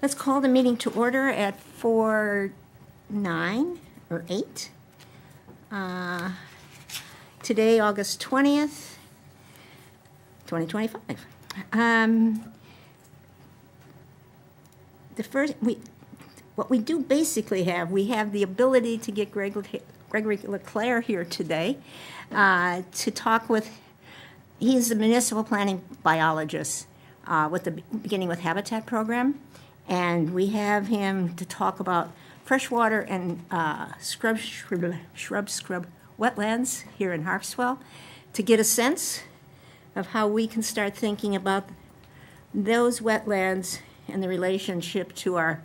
Let's call the meeting to order at 4:09 or 8. Today, August 20th, 2025. What we do basically we have the ability to get Gregory LeClaire here today to talk with. He's the municipal planning biologist beginning with Habitat Program. And we have him to talk about freshwater and scrub wetlands here in Harpswell to get a sense of how we can start thinking about those wetlands and the relationship to our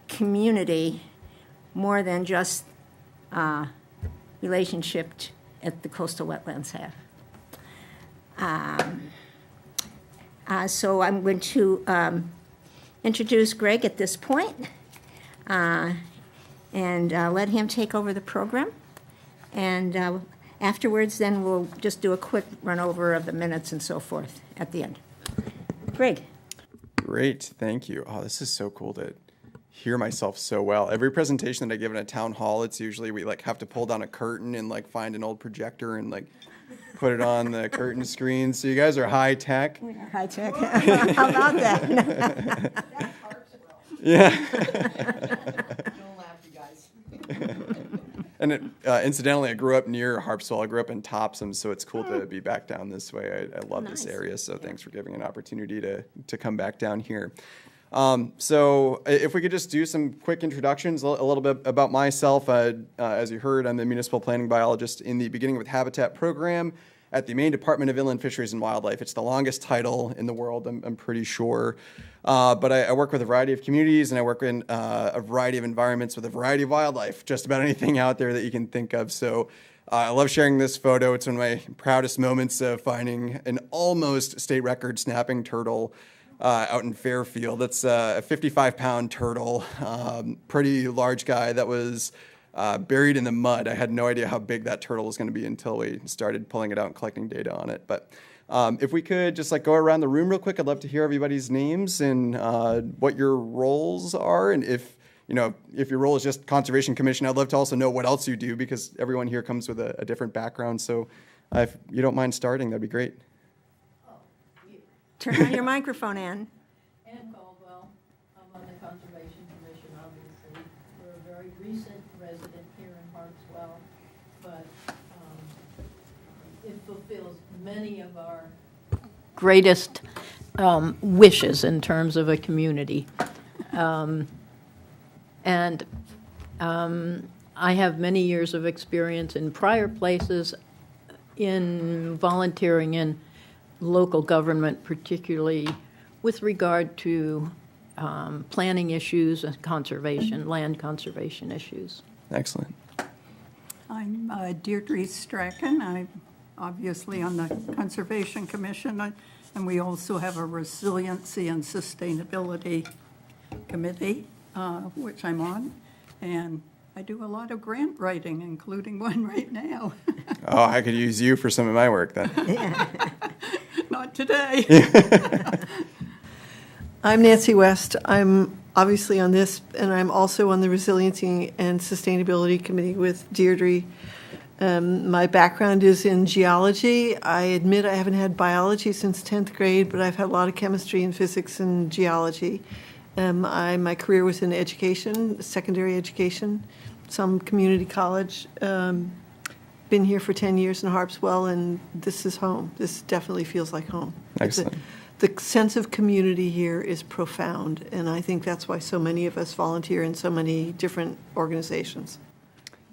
community more than just relationship at the coastal wetlands have. So I'm going to introduce Greg at this point, and let him take over the program. And afterwards, then we'll just do a quick run over of the minutes and so forth at the end. Greg. Great, thank you. Oh, this is so cool to hear myself so well. Every presentation that I give in a town hall, it's usually we have to pull down a curtain and find an old projector and put it on the curtain screen. So you guys are high tech. We are high tech. How about that? That's Harpswell. Yeah. Don't laugh, you guys. And incidentally, I grew up near Harpswell. I grew up in Topsom, so it's cool to be back down this way. I love this area, so thanks for giving an opportunity to come back down here. So if we could just do some quick introductions, a little bit about myself. As you heard, I'm the municipal planning biologist in the Beginning with Habitat program at the Maine Department of Inland Fisheries and Wildlife. It's the longest title in the world, I'm pretty sure. But I work with a variety of communities, and I work in a variety of environments with a variety of wildlife, just about anything out there that you can think of. So I love sharing this photo. It's one of my proudest moments of finding an almost state record snapping turtle out in Fairfield. It's a 55-pound turtle, pretty large guy that was buried in the mud. I had no idea how big that turtle was going to be until we started pulling it out and collecting data on it. But if we could just go around the room real quick, I'd love to hear everybody's names and what your roles are. And if your role is just Conservation Commission, I'd love to also know what else you do, because everyone here comes with a different background. So if you don't mind starting, that'd be great. Turn on your microphone, Ann. Ann Caldwell. I'm on the Conservation Commission, obviously. We're a very recent resident here in Harpswell, but it fulfills many of our greatest wishes in terms of a community. And I have many years of experience in prior places in volunteering in local government, particularly with regard to planning issues and conservation, land conservation issues. Excellent. I'm Deirdre Strachan. I'm obviously on the Conservation Commission, and we also have a Resiliency and Sustainability Committee, which I'm on, and I do a lot of grant writing, including one right now. Oh, I could use you for some of my work then. Not today. I'm Nancy West. I'm obviously on this, and I'm also on the Resiliency and Sustainability Committee with Deirdre. My background is in geology. I admit I haven't had biology since 10th grade, but I've had a lot of chemistry and physics and geology. My career was in education, secondary education, some community college. Been here for 10 years in Harpswell, and this is home. This definitely feels like home. Excellent. The sense of community here is profound, and I think that's why so many of us volunteer in so many different organizations.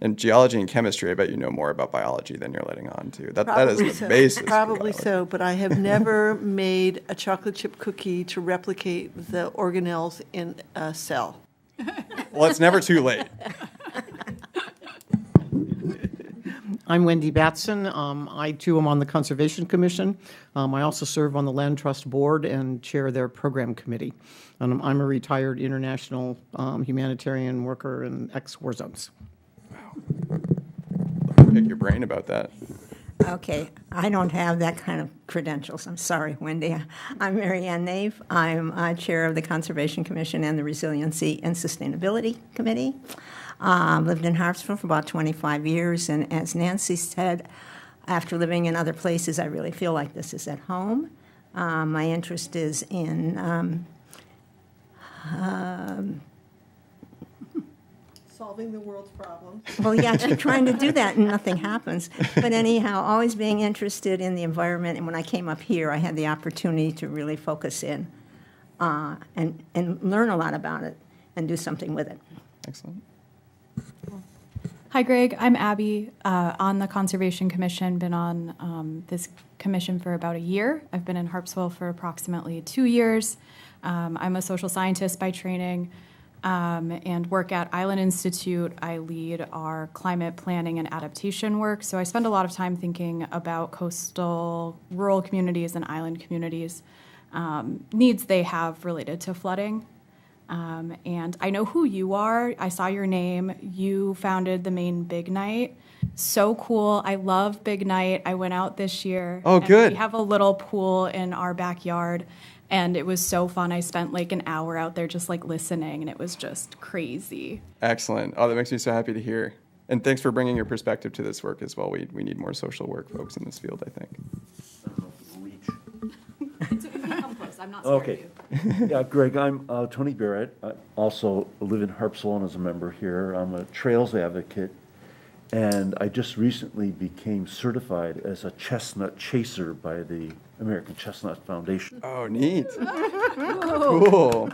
And geology and chemistry, I bet you know more about biology than you're letting on to. That is the basis. Probably so, but I have never made a chocolate chip cookie to replicate the organelles in a cell. Well, it's never too late. I'm Wendy Batson. I, too, am on the Conservation Commission. I also serve on the Land Trust Board and chair their program committee. And I'm a retired international humanitarian worker in ex-war zones. Wow. Pick your brain about that. Okay, I don't have that kind of credentials. I'm sorry, Wendy. I'm Mary Ann Nave. I'm Chair of the Conservation Commission and the Resiliency and Sustainability Committee. Lived in Harpswell for about 25 years, and as Nancy said, after living in other places, I really feel like this is at home. My interest is in Solving the world's problems. well, yeah, I keep trying to do that and nothing happens. But anyhow, always being interested in the environment. And when I came up here, I had the opportunity to really focus in and learn a lot about it and do something with it. Excellent. Hi, Greg. I'm Abby on the Conservation Commission. Been on this commission for about a year. I've been in Harpswell for approximately 2 years. I'm a social scientist by training and work at Island Institute. I lead our climate planning and adaptation work. So I spend a lot of time thinking about coastal, rural communities and island communities, needs they have related to flooding. And I know who you are. I saw your name. You founded the Maine Big Night. So cool. I love Big Night. I went out this year. Oh, and good. We have a little pool in our backyard, and it was so fun. I spent like an hour out there just like listening, and it was just crazy. Excellent. Oh, that makes me so happy to hear. And thanks for bringing your perspective to this work as well. We need more social work folks in this field, I think. Come close. I'm not Okay. Yeah, Greg, I'm Tony Barrett. I also live in Harpswell and as a member here. I'm a trails advocate, and I just recently became certified as a chestnut chaser by the American Chestnut Foundation. Oh, neat. Cool.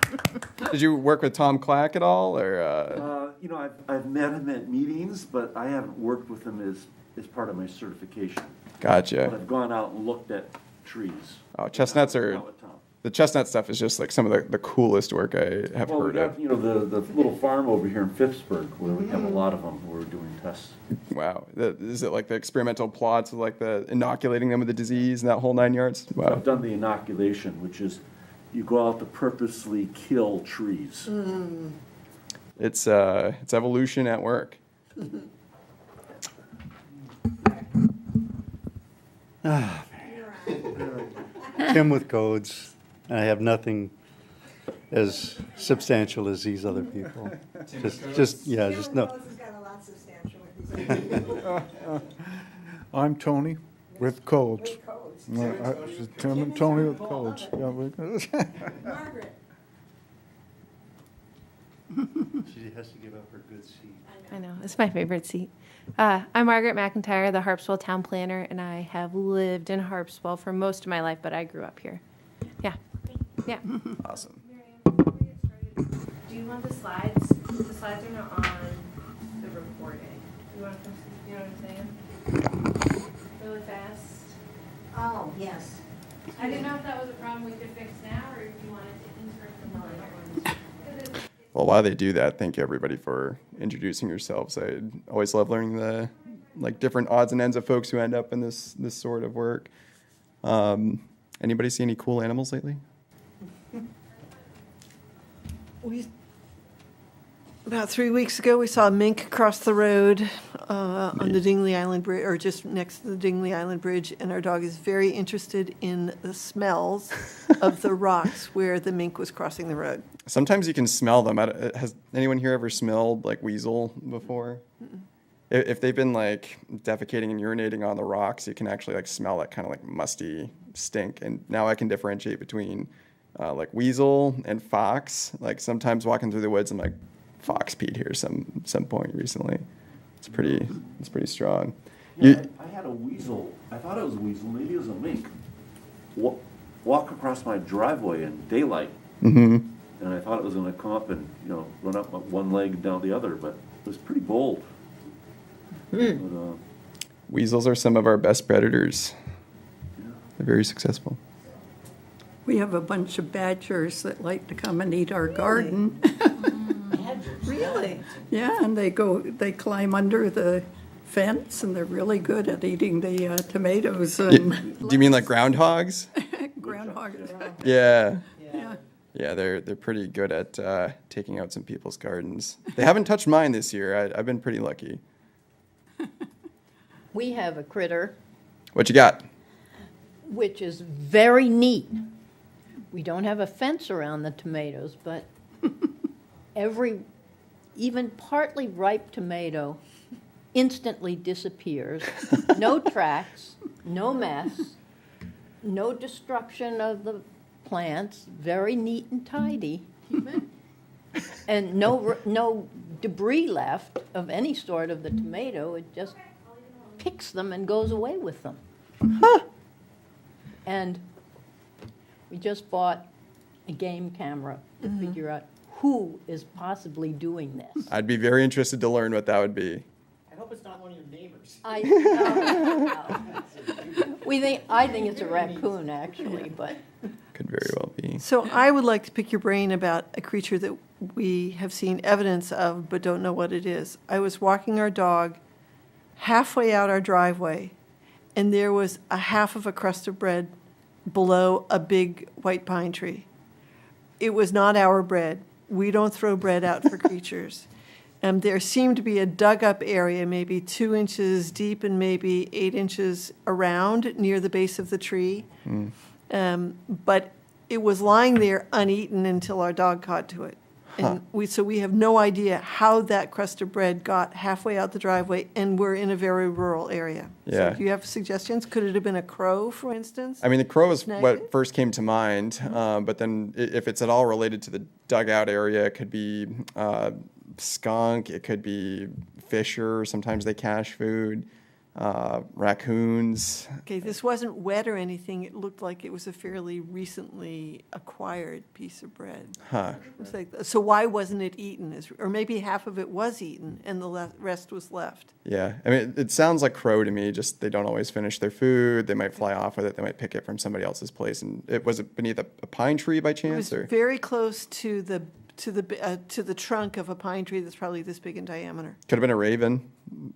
Did you work with Tom Clack at all, or? You know, I've met him at meetings, but I haven't worked with him as part of my certification. Gotcha. But I've gone out and looked at trees. Oh, chestnuts are, Not with Tom. the chestnut stuff is just like some of the coolest work I have Well, we heard got, of. you know, the little farm over here in Phippsburg where we have a lot of them who are doing tests. Wow. Is it like the experimental plots of like the inoculating them with the disease and that whole 9 yards? So Wow. I've done the inoculation, which is you go out to purposely kill trees. It's evolution at work. Tim with codes. I have nothing as substantial as these other people. Just no. I'm Tony with codes. Tim and Tony with codes. Yeah, Margaret. She has to give up her good seat. I know, it's my favorite seat. I'm Margaret McIntyre, the Harpswell town planner, and I have lived in Harpswell for most of my life, but I grew up here. Yeah, yeah. Awesome. Do you want the slides? The slides are not on the recording. You want to, you know what I'm saying? Really fast. Oh, yes. I didn't know if that was a problem we could fix now, or if you wanted to insert them later. Well, while they do that, thank you everybody for introducing yourselves. I always love learning the different odds and ends of folks who end up in this sort of work. Anybody see any cool animals lately? About 3 weeks ago, we saw a mink cross the road on the Dingley Island Bridge, or just next to the Dingley Island Bridge, and our dog is very interested in the smells of the rocks where the mink was crossing the road. Sometimes you can smell them. Has anyone here ever smelled like weasel before? If they've been like defecating and urinating on the rocks, you can actually like smell that kind of like musty stink. And now I can differentiate between like weasel and fox. Like sometimes walking through the woods, I'm like, fox peed here some point recently. It's pretty strong. Yeah, I had a weasel. I thought it was a weasel. Maybe it was a mink. Walk across my driveway in daylight. Mm-hmm. And I thought it was going to come up and, you know, run up one leg down the other, but it was pretty bold. But, Weasels are some of our best predators. They're very successful. We have a bunch of badgers that like to come and eat our garden. Really? Yeah, and they climb under the fence, and they're really good at eating the tomatoes and Do you mean like groundhogs? groundhog. Yeah. Yeah. Yeah, they're pretty good at taking out some people's gardens. They haven't touched mine this year. I've been pretty lucky. We have a critter What you got? which is very neat. We don't have a fence around the tomatoes, but even partly ripe tomato instantly disappears. No tracks, no mess, no destruction of the plants, very neat and tidy. And no debris left of any sort of the tomato. It just picks them and goes away with them. And we just bought a game camera to figure out who is possibly doing this. I'd be very interested to learn what that would be. I hope it's not one of your neighbors. I think it's a raccoon, actually, but Could very well be. So I would like to pick your brain about a creature that we have seen evidence of but don't know what it is. I was walking our dog halfway out our driveway, and there was a half of a crust of bread below a big white pine tree. It was not our bread. We don't throw bread out for creatures. There seemed to be a dug-up area, maybe 2 inches deep and maybe 8 inches around near the base of the tree. But it was lying there uneaten until our dog caught to it. And we have no idea how that crust of bread got halfway out the driveway, and we're in a very rural area. Yeah. So do you have suggestions? Could it have been a crow, for instance? I mean, the crow is Snag what it? first came to mind, but then if it's at all related to the dugout area, it could be skunk, it could be fisher, sometimes they cache food, raccoons. Okay, this wasn't wet or anything. It looked like it was a fairly recently acquired piece of bread. It's like, so why wasn't it eaten? Or maybe half of it was eaten and the rest was left. Yeah, I mean, it sounds like crow to me, just they don't always finish their food, they might fly off with it, they might pick it from somebody else's place. And was it beneath a pine tree by It chance? was Or? very close to the trunk of a pine tree that's probably this big in diameter. Could have been a raven.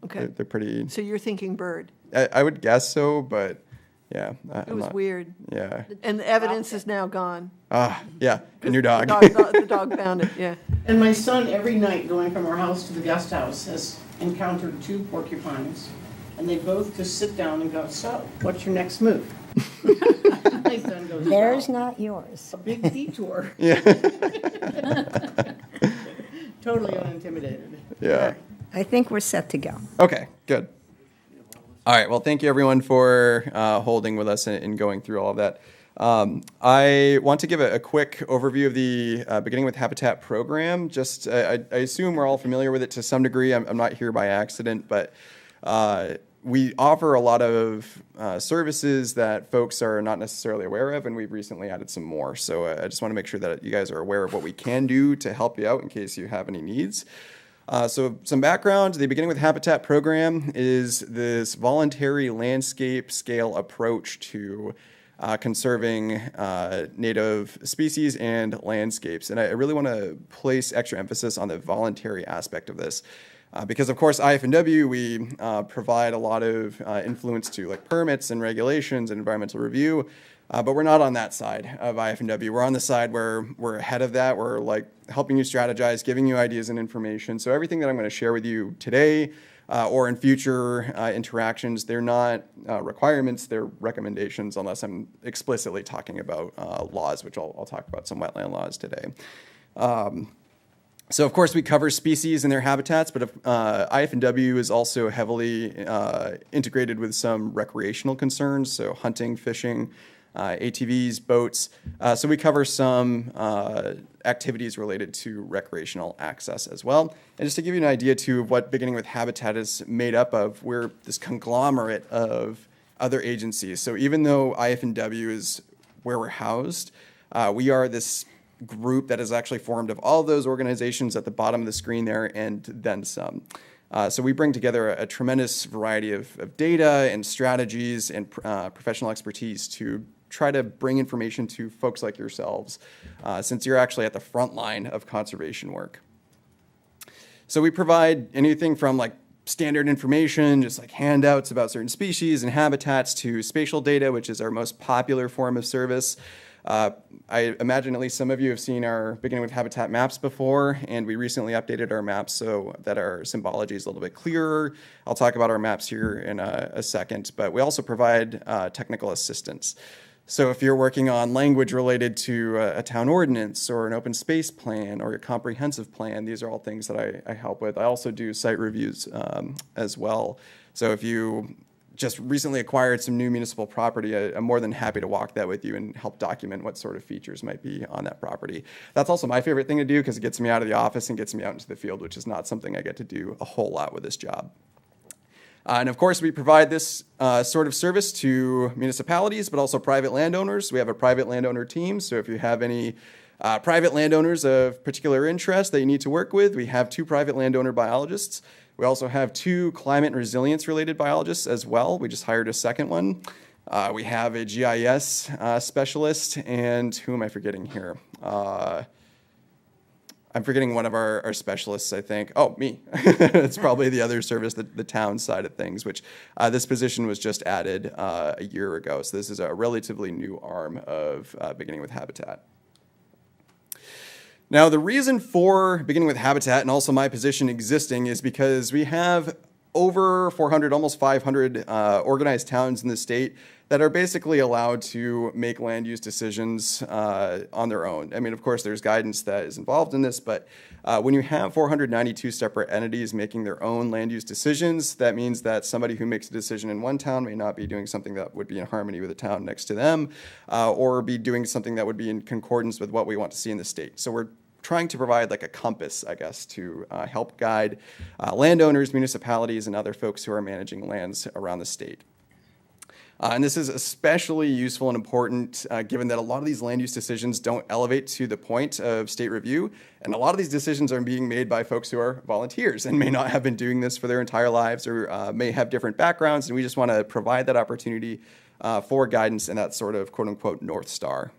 Okay. They're pretty, So you're thinking bird. I would guess so, but yeah. It was weird. Yeah. And the evidence is now gone. Yeah, and your dog. The dog found it, yeah. And my son, every night going from our house to the guest house, has encountered 2 porcupines, and they both just sit down and go, "So, what's your next move?" My son goes, Theirs, "Well, not yours. a big detour." Yeah. Totally unintimidated. Yeah. I think we're set to go. Okay, good. All right, well, thank you everyone for holding with us and going through all of that. I want to give a quick overview of the Beginning with Habitat program. Just, I assume we're all familiar with it to some degree. I'm not here by accident, but we offer a lot of services that folks are not necessarily aware of, and we've recently added some more. So I just want to make sure that you guys are aware of what we can do to help you out in case you have any needs. So some background, the Beginning with Habitat program is this voluntary landscape scale approach to conserving native species and landscapes. And I really want to place extra emphasis on the voluntary aspect of this. Because of course, IF&W, we provide a lot of influence to like permits and regulations and environmental review, but we're not on that side of IF&W. We're on the side where we're ahead of that. We're like helping you strategize, giving you ideas and information. So everything that I'm going to share with you today or in future interactions, they're not requirements, they're recommendations unless I'm explicitly talking about laws, which I'll talk about some wetland laws today. So of course we cover species and their habitats, but IF&W is also heavily integrated with some recreational concerns, so hunting, fishing, ATVs, boats. So we cover some activities related to recreational access as well. And just to give you an idea too of what Beginning with Habitat is made up of, we're this conglomerate of other agencies. So even though IF&W is where we're housed, we are this group that is actually formed of all of those organizations at the bottom of the screen there and then some. So we bring together a tremendous variety of data and strategies and professional expertise to try to bring information to folks like yourselves, since you're actually at the front line of conservation work. So we provide anything from like standard information, just like handouts about certain species and habitats, to spatial data, which is our most popular form of service. I imagine at least some of you have seen our Beginning with Habitat maps before, and we recently updated our maps so that our symbology is a little bit clearer. I'll talk about our maps here in a second, but we also provide technical assistance. So if you're working on language related to a town ordinance or an open space plan or a comprehensive plan, these are all things that I help with. I also do site reviews as well. So if you just recently acquired some new municipal property, I'm more than happy to walk that with you and help document what sort of features might be on that property. That's also my favorite thing to do because it gets me out of the office and gets me out into the field, which is not something I get to do a whole lot with this job. And of course, we provide this sort of service to municipalities, but also private landowners. We have a private landowner team, so if you have any private landowners of particular interest that you need to work with, we have 2 private landowner biologists. We also have 2 climate and resilience related biologists as well. We just hired a second one. We have a GIS specialist, and who am I forgetting here? I'm forgetting one of our specialists, I think. Oh, me. It's probably the other service, the town side of things, which this position was just added a year ago. So this is a relatively new arm of Beginning with Habitat. Now, the reason for Beginning with Habitat and also my position existing is because we have over 400, almost 500 organized towns in the state that are basically allowed to make land use decisions on their own. I mean, of course, there's guidance that is involved in this, but when you have 492 separate entities making their own land use decisions, that means that somebody who makes a decision in one town may not be doing something that would be in harmony with the town next to them, or be doing something that would be in concordance with what we want to see in the state. So we're trying to provide like a compass, I guess, to help guide landowners, municipalities, and other folks who are managing lands around the state. And this is especially useful and important given that a lot of these land use decisions don't elevate to the point of state review. And a lot of these decisions are being made by folks who are volunteers and may not have been doing this for their entire lives or may have different backgrounds. And we just want to provide that opportunity for guidance and that sort of quote unquote North Star.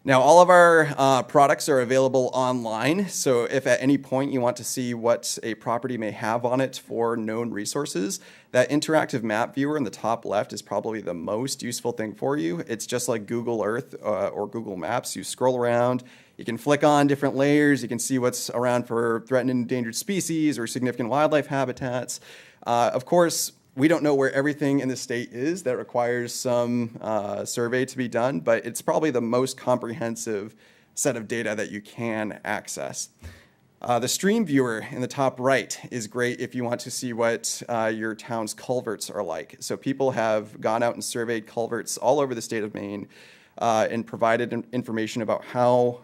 Now, all of our products are available online, so if at any point you want to see what a property may have on it for known resources, that interactive map viewer in the top left is probably the most useful thing for you. It's just like Google Earth or Google Maps. You scroll around, you can flick on different layers, you can see what's around for threatened and endangered species or significant wildlife habitats. Of course, we don't know where everything in the state is. That requires some survey to be done, but it's probably the most comprehensive set of data that you can access. The stream viewer in the top right is great if you want to see what your town's culverts are like. So people have gone out and surveyed culverts all over the state of Maine and provided information about how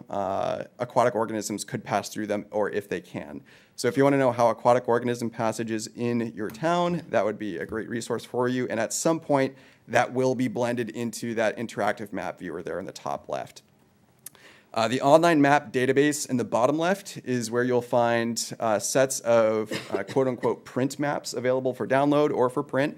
aquatic organisms could pass through them or if they can. So if you want to know how aquatic organism passages in your town, that would be a great resource for you. And at some point, that will be blended into that interactive map viewer there in the top left. The online map database in the bottom left is where you'll find sets of quote-unquote print maps available for download or for print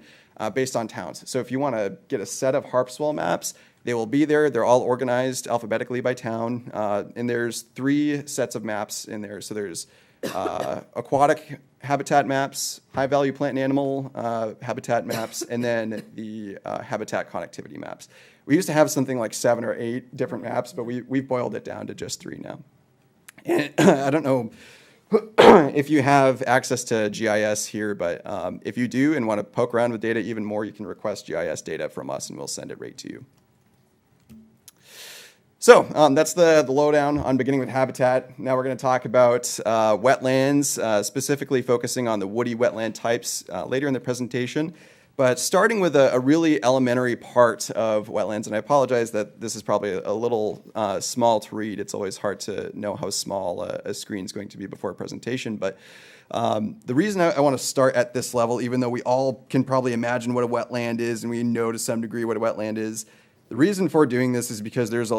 based on towns. So if you want to get a set of Harpswell maps, they will be there. They're all organized alphabetically by town. And there's 3 sets of maps in there. So there's aquatic habitat maps, high-value plant and animal habitat maps, and then the habitat connectivity maps. We used to have something like 7 or 8 different maps, but we've boiled it down to just 3 now. And I don't know if you have access to GIS here, but if you do and want to poke around with data even more, you can request GIS data from us and we'll send it right to you. So that's the lowdown on Beginning with Habitat. Now we're going to talk about wetlands, specifically focusing on the woody wetland types later in the presentation. But starting with a really elementary part of wetlands, and I apologize that this is probably a little small to read. It's always hard to know how small a screen is going to be before a presentation. But the reason I want to start at this level, even though we all can probably imagine what a wetland is and we know to some degree what a wetland is, the reason for doing this is because there's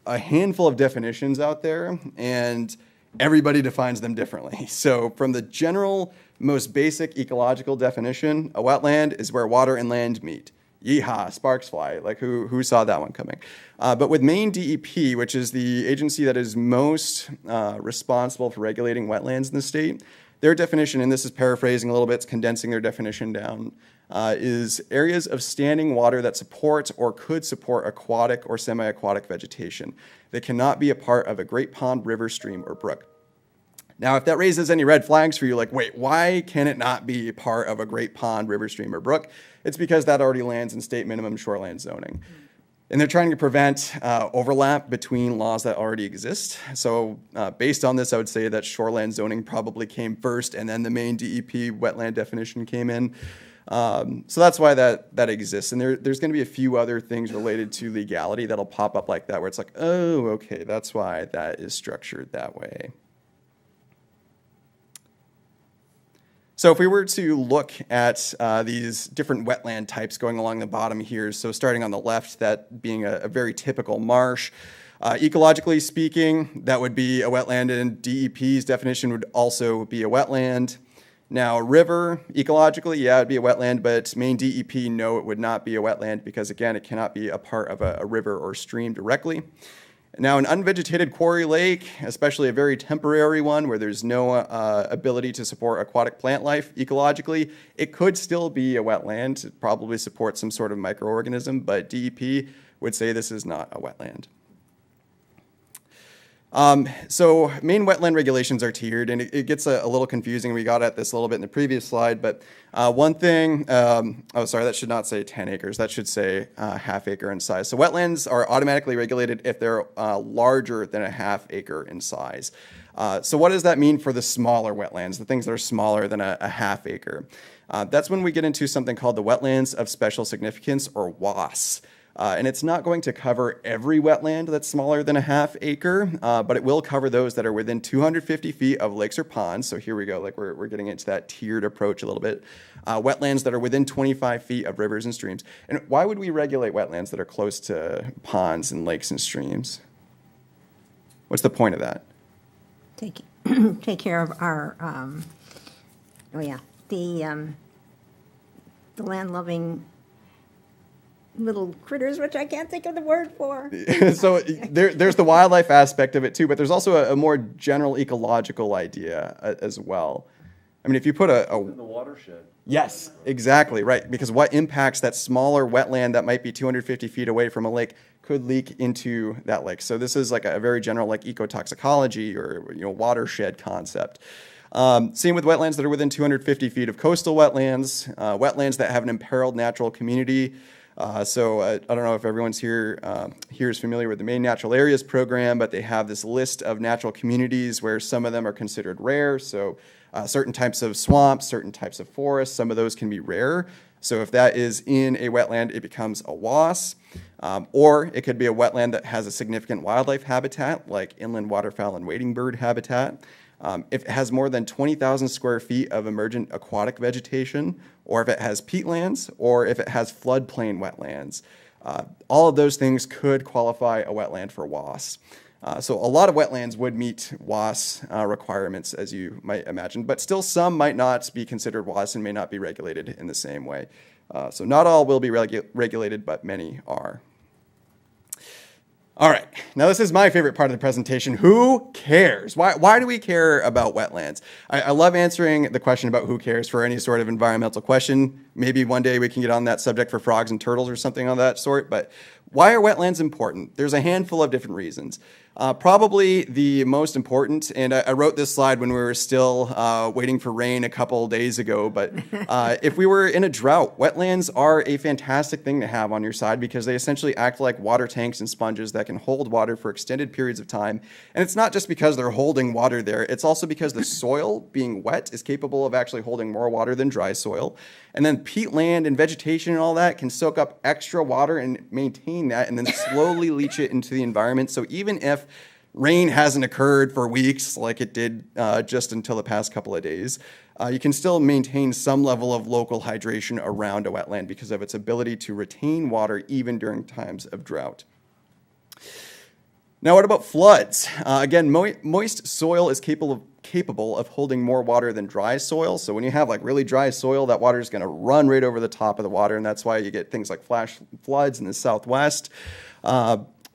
a handful of definitions out there, and everybody defines them differently. So from the general, most basic ecological definition, a wetland is where water and land meet. Yeehaw, sparks fly. Like who saw that one coming? But with Maine DEP, which is the agency that is most responsible for regulating wetlands in the state, their definition, and this is paraphrasing a little bit, it's condensing their definition down, is areas of standing water that support or could support aquatic or semi-aquatic vegetation. They cannot be a part of a great pond, river, stream, or brook. Now, if that raises any red flags for you, like, wait, why can it not be part of a great pond, river, stream, or brook? It's because that already lands in state minimum shoreline zoning. And they're trying to prevent overlap between laws that already exist. So based on this, I would say that shoreline zoning probably came first, and then the main DEP wetland definition came in. So that's why that exists. And there's going to be a few other things related to legality that'll pop up like that, where it's like, oh, okay, that's why that is structured that way. So if we were to look at these different wetland types going along the bottom here, so starting on the left, that being a very typical marsh, ecologically speaking, that would be a wetland, and DEP's definition would also be a wetland. Now, river, ecologically, yeah, it'd be a wetland, but main DEP, no, it would not be a wetland because, again, it cannot be a part of a river or stream directly. Now, an unvegetated quarry lake, especially a very temporary one where there's no ability to support aquatic plant life ecologically, it could still be a wetland. It probably supports some sort of microorganism, but DEP would say this is not a wetland. So main wetland regulations are tiered, and it gets a little confusing. We got at this a little bit in the previous slide, but one thing, oh, sorry, that should not say 10 acres. That should say half acre in size. So wetlands are automatically regulated if they're larger than a half acre in size. So what does that mean for the smaller wetlands, the things that are smaller than a half acre? That's when we get into something called the Wetlands of Special Significance, or WAS. And it's not going to cover every wetland that's smaller than a half acre, but it will cover those that are within 250 feet of lakes or ponds. So here we go, like we're getting into that tiered approach a little bit. Wetlands that are within 25 feet of rivers and streams. And why would we regulate wetlands that are close to ponds and lakes and streams? What's the point of that? Take care of our, the land-loving little critters, which I can't think of the word for. So there's the wildlife aspect of it too, but there's also a more general ecological idea as well. I mean, if you put In the watershed. Yes, exactly, right. Because what impacts that smaller wetland that might be 250 feet away from a lake could leak into that lake. So this is like a very general like ecotoxicology or watershed concept. Same with wetlands that are within 250 feet of coastal wetlands, wetlands that have an imperiled natural community. So I don't know if everyone's here is familiar with the Maine Natural Areas Program, but they have this list of natural communities where some of them are considered rare. So certain types of swamps, certain types of forests, some of those can be rare. So if that is in a wetland, it becomes a WAS. Or it could be a wetland that has a significant wildlife habitat, like inland waterfowl and wading bird habitat. If it has more than 20,000 square feet of emergent aquatic vegetation, or if it has peatlands, or if it has floodplain wetlands. All of those things could qualify a wetland for WAS. So a lot of wetlands would meet WAS requirements, as you might imagine, but still some might not be considered WAS and may not be regulated in the same way. So not all will be regulated, but many are. All right, now this is my favorite part of the presentation. Who cares? Why do we care about wetlands? I love answering the question about who cares for any sort of environmental question. Maybe one day we can get on that subject for frogs and turtles or something of that sort, but why are wetlands important? There's a handful of different reasons. Probably the most important, and I wrote this slide when we were still waiting for rain a couple days ago, but if we were in a drought, wetlands are a fantastic thing to have on your side because they essentially act like water tanks and sponges that can hold water for extended periods of time. And it's not just because they're holding water there, it's also because the soil, being wet, is capable of actually holding more water than dry soil. And then peatland and vegetation and all that can soak up extra water and maintain that and then slowly leach it into the environment. So even if rain hasn't occurred for weeks like it did just until the past couple of days, you can still maintain some level of local hydration around a wetland because of its ability to retain water even during times of drought. Now, what about floods? Again, moist soil is capable of holding more water than dry soil. So when you have like really dry soil, that water is going to run right over the top of the water, and that's why you get things like flash floods in the Southwest.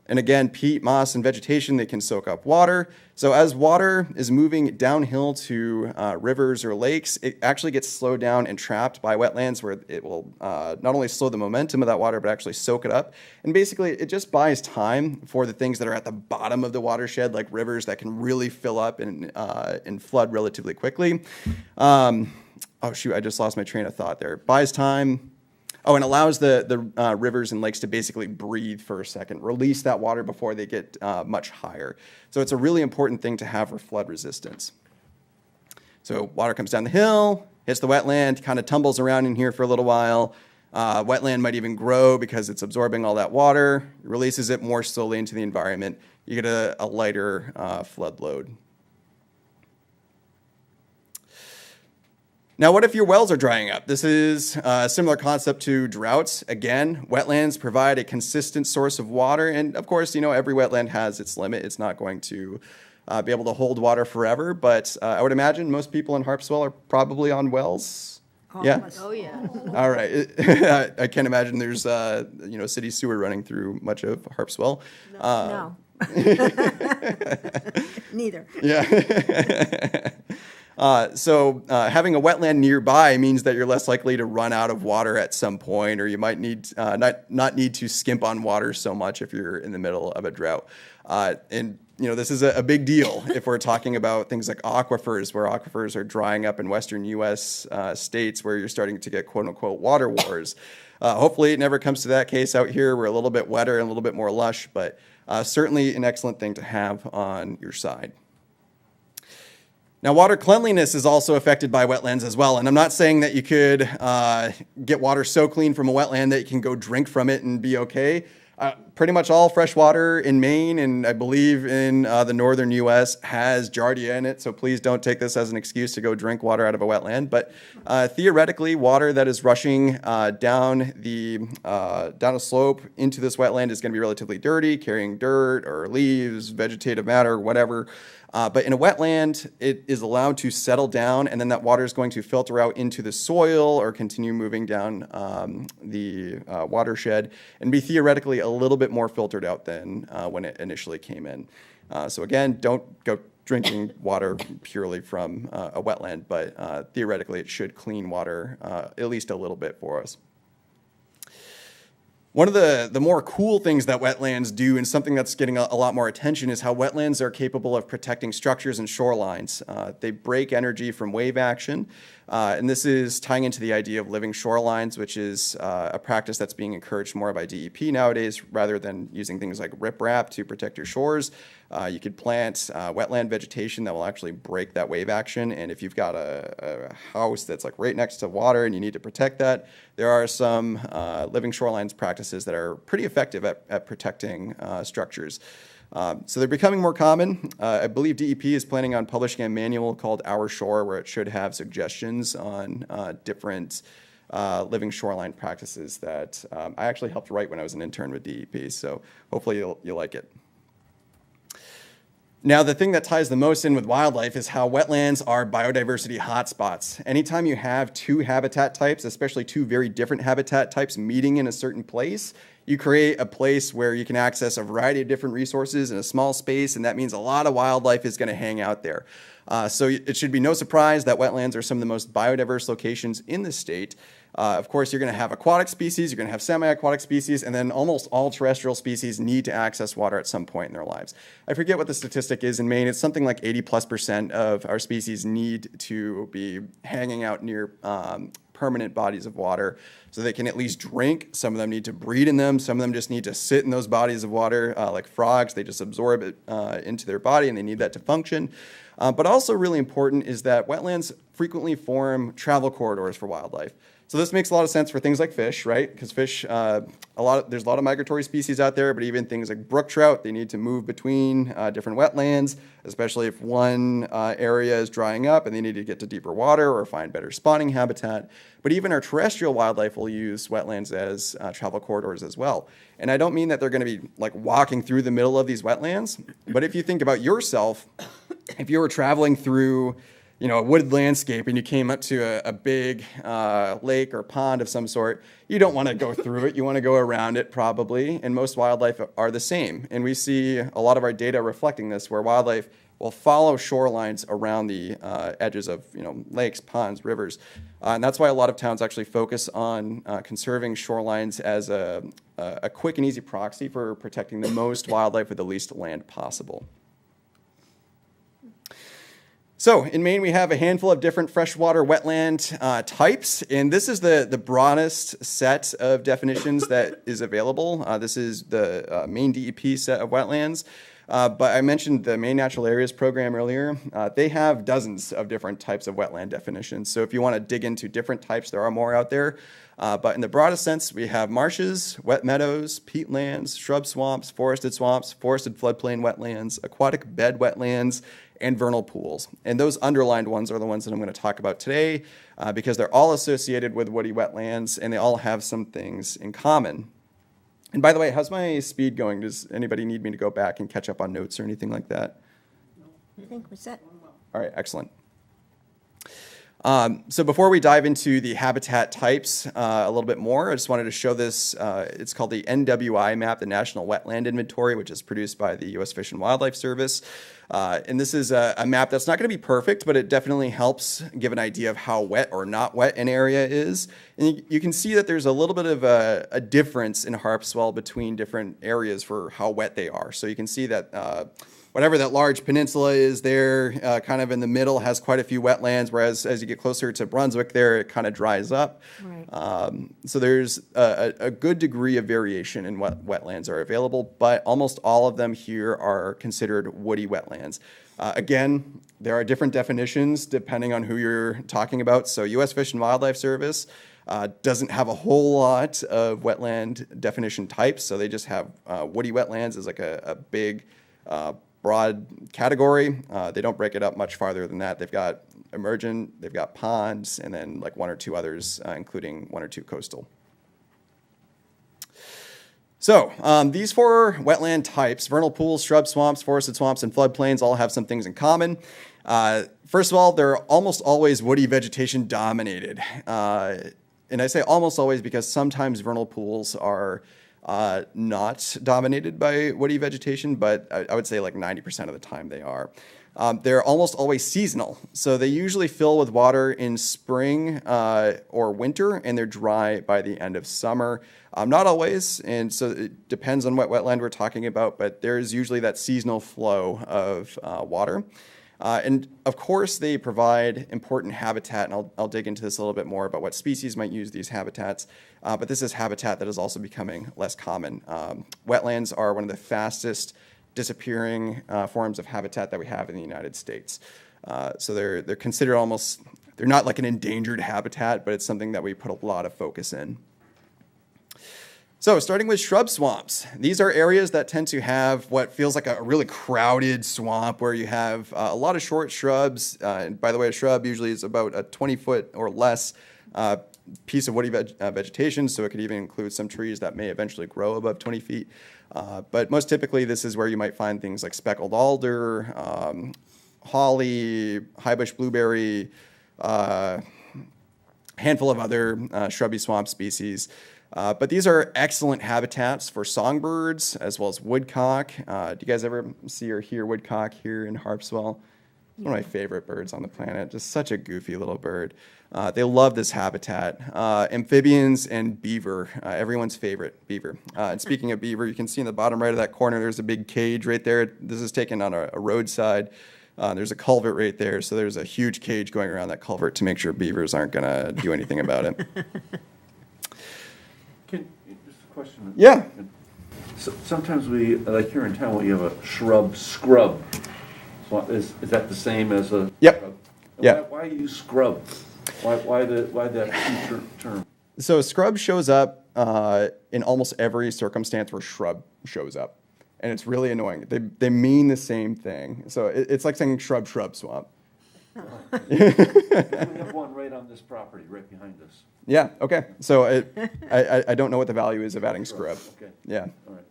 And again, peat, moss, and vegetation, they can soak up water. So as water is moving downhill to rivers or lakes, it actually gets slowed down and trapped by wetlands where it will not only slow the momentum of that water, but actually soak it up. And basically, it just buys time for the things that are at the bottom of the watershed, like rivers that can really fill up and flood relatively quickly. Oh, shoot, I just lost my train of thought there. Buys time. Oh, and allows the rivers and lakes to basically breathe for a second, release that water before they get much higher. So it's a really important thing to have for flood resistance. So water comes down the hill, hits the wetland, kind of tumbles around in here for a little while. Wetland might even grow because it's absorbing all that water, releases it more slowly into the environment. You get a lighter flood load. Now, what if your wells are drying up? This is a similar concept to droughts. Again, wetlands provide a consistent source of water. And of course, every wetland has its limit. It's not going to be able to hold water forever. But I would imagine most people in Harpswell are probably on wells. Yeah? Oh, yeah. All right. I can't imagine there's, city sewer running through much of Harpswell. No. Neither. Yeah. So having a wetland nearby means that you're less likely to run out of water at some point, or you might need not need to skimp on water so much if you're in the middle of a drought. And this is a big deal if we're talking about things like aquifers, where aquifers are drying up in western U.S. States where you're starting to get quote-unquote water wars. Hopefully it never comes to that case out here. We're a little bit wetter and a little bit more lush, but certainly an excellent thing to have on your side. Now, water cleanliness is also affected by wetlands as well. And I'm not saying that you could get water so clean from a wetland that you can go drink from it and be okay. Pretty much all fresh water in Maine, and I believe in the northern U.S., has Giardia in it. So please don't take this as an excuse to go drink water out of a wetland. But theoretically, water that is rushing down a slope into this wetland is going to be relatively dirty, carrying dirt or leaves, vegetative matter, whatever. But in a wetland, it is allowed to settle down, and then that water is going to filter out into the soil or continue moving down the watershed and be theoretically a little bit more filtered out than when it initially came in. So again, don't go drinking water purely from a wetland, but theoretically it should clean water at least a little bit for us. One of the more cool things that wetlands do, and something that's getting a lot more attention, is how wetlands are capable of protecting structures and shorelines. They break energy from wave action, and this is tying into the idea of living shorelines, which is a practice that's being encouraged more by DEP nowadays, rather than using things like riprap to protect your shores. You could plant wetland vegetation that will actually break that wave action, and if you've got a house that's like right next to water and you need to protect that, there are some living shorelines practices that are pretty effective at protecting structures. So they're becoming more common. I believe DEP is planning on publishing a manual called Our Shore, where it should have suggestions on different living shoreline practices that I actually helped write when I was an intern with DEP, so hopefully you'll like it. Now, the thing that ties the most in with wildlife is how wetlands are biodiversity hotspots. Anytime you have two habitat types, especially two very different habitat types meeting in a certain place, you create a place where you can access a variety of different resources in a small space, and that means a lot of wildlife is going to hang out there. So it should be no surprise that wetlands are some of the most biodiverse locations in the state. Of course, you're going to have aquatic species, you're going to have semi-aquatic species, and then almost all terrestrial species need to access water at some point in their lives. I forget what the statistic is in Maine. It's something like 80+% of our species need to be hanging out near permanent bodies of water so they can at least drink. Some of them need to breed in them. Some of them just need to sit in those bodies of water, like frogs. They just absorb it into their body, and they need that to function. But also really important is that wetlands frequently form travel corridors for wildlife. So this makes a lot of sense for things like fish, right? Because fish, there's a lot of migratory species out there, but even things like brook trout, they need to move between different wetlands, especially if one area is drying up and they need to get to deeper water or find better spawning habitat. But even our terrestrial wildlife will use wetlands as travel corridors as well. And I don't mean that they're going to be like walking through the middle of these wetlands, but if you think about yourself, if you were traveling through a wooded landscape and you came up to a big lake or pond of some sort, you don't want to go through it. You want to go around it probably, and most wildlife are the same. And we see a lot of our data reflecting this, where wildlife will follow shorelines around the edges of lakes, ponds, rivers. And that's why a lot of towns actually focus on conserving shorelines as a quick and easy proxy for protecting the most wildlife with the least land possible. So in Maine, we have a handful of different freshwater wetland types, and this is the broadest set of definitions that is available. This is the Maine DEP set of wetlands. But I mentioned the Maine Natural Areas Program earlier. They have dozens of different types of wetland definitions. So if you want to dig into different types, there are more out there. But in the broadest sense, we have marshes, wet meadows, peatlands, shrub swamps, forested floodplain wetlands, aquatic bed wetlands, and vernal pools. And those underlined ones are the ones that I'm going to talk about today because they're all associated with woody wetlands and they all have some things in common. And by the way, how's my speed going? Does anybody need me to go back and catch up on notes or anything like that? I think we're set. All right, excellent. So before we dive into the habitat types a little bit more, I just wanted to show this. It's called the NWI map, the National Wetland Inventory, which is produced by the U.S. Fish and Wildlife Service. And this is a map that's not going to be perfect, but it definitely helps give an idea of how wet or not wet an area is. And you can see that there's a little bit of a difference in Harpswell between different areas for how wet they are. So you can see that whatever that large peninsula is there, kind of in the middle, has quite a few wetlands, whereas as you get closer to Brunswick there, it kind of dries up. Right. So there's a good degree of variation in what wetlands are available, but almost all of them here are considered woody wetlands. Again, there are different definitions depending on who you're talking about. So U.S. Fish and Wildlife Service doesn't have a whole lot of wetland definition types, so they just have woody wetlands as like a big broad category. They don't break it up much farther than that. They've got emergent, they've got ponds, and then like one or two others, including one or two coastal. So these four wetland types, vernal pools, shrub swamps, forested swamps, and floodplains, all have some things in common. First of all, they're almost always woody vegetation dominated. And I say almost always because sometimes vernal pools are not dominated by woody vegetation, but I would say like 90% of the time they are. They're almost always seasonal, so they usually fill with water in spring or winter, and they're dry by the end of summer. Not always, and so it depends on what wetland we're talking about, but there's usually that seasonal flow of water. And of course, they provide important habitat, and I'll dig into this a little bit more about what species might use these habitats. But this is habitat that is also becoming less common. Wetlands are one of the fastest disappearing forms of habitat that we have in the United States. So they're considered almost, they're not like an endangered habitat, but it's something that we put a lot of focus in. So starting with shrub swamps, these are areas that tend to have what feels like a really crowded swamp where you have a lot of short shrubs. And by the way, a shrub usually is about a 20-foot or less piece of woody vegetation, so it could even include some trees that may eventually grow above 20 feet. But most typically, this is where you might find things like speckled alder, holly, highbush blueberry, handful of other shrubby swamp species. But these are excellent habitats for songbirds as well as woodcock. Do you guys ever see or hear woodcock here in Harpswell? One of my favorite birds on the planet, just such a goofy little bird. They love this habitat. Amphibians and beaver, everyone's favorite, beaver. And speaking of beaver, you can see in the bottom right of that corner, there's a big cage right there. This is taken on a roadside. There's a culvert right there, so there's a huge cage going around that culvert to make sure beavers aren't going to do anything about it. Just a question. Yeah. So, sometimes we, like here in town, we have a shrub scrub. So is that the same as a Yep. scrub? Yeah. Why use scrub? Why that term? So scrub shows up in almost every circumstance where shrub shows up. And it's really annoying. They mean the same thing. So it's like saying shrub swamp. We have one right on this property, right behind us. Yeah, okay. So I don't know what the value is of adding scrub. Okay. Yeah. All right.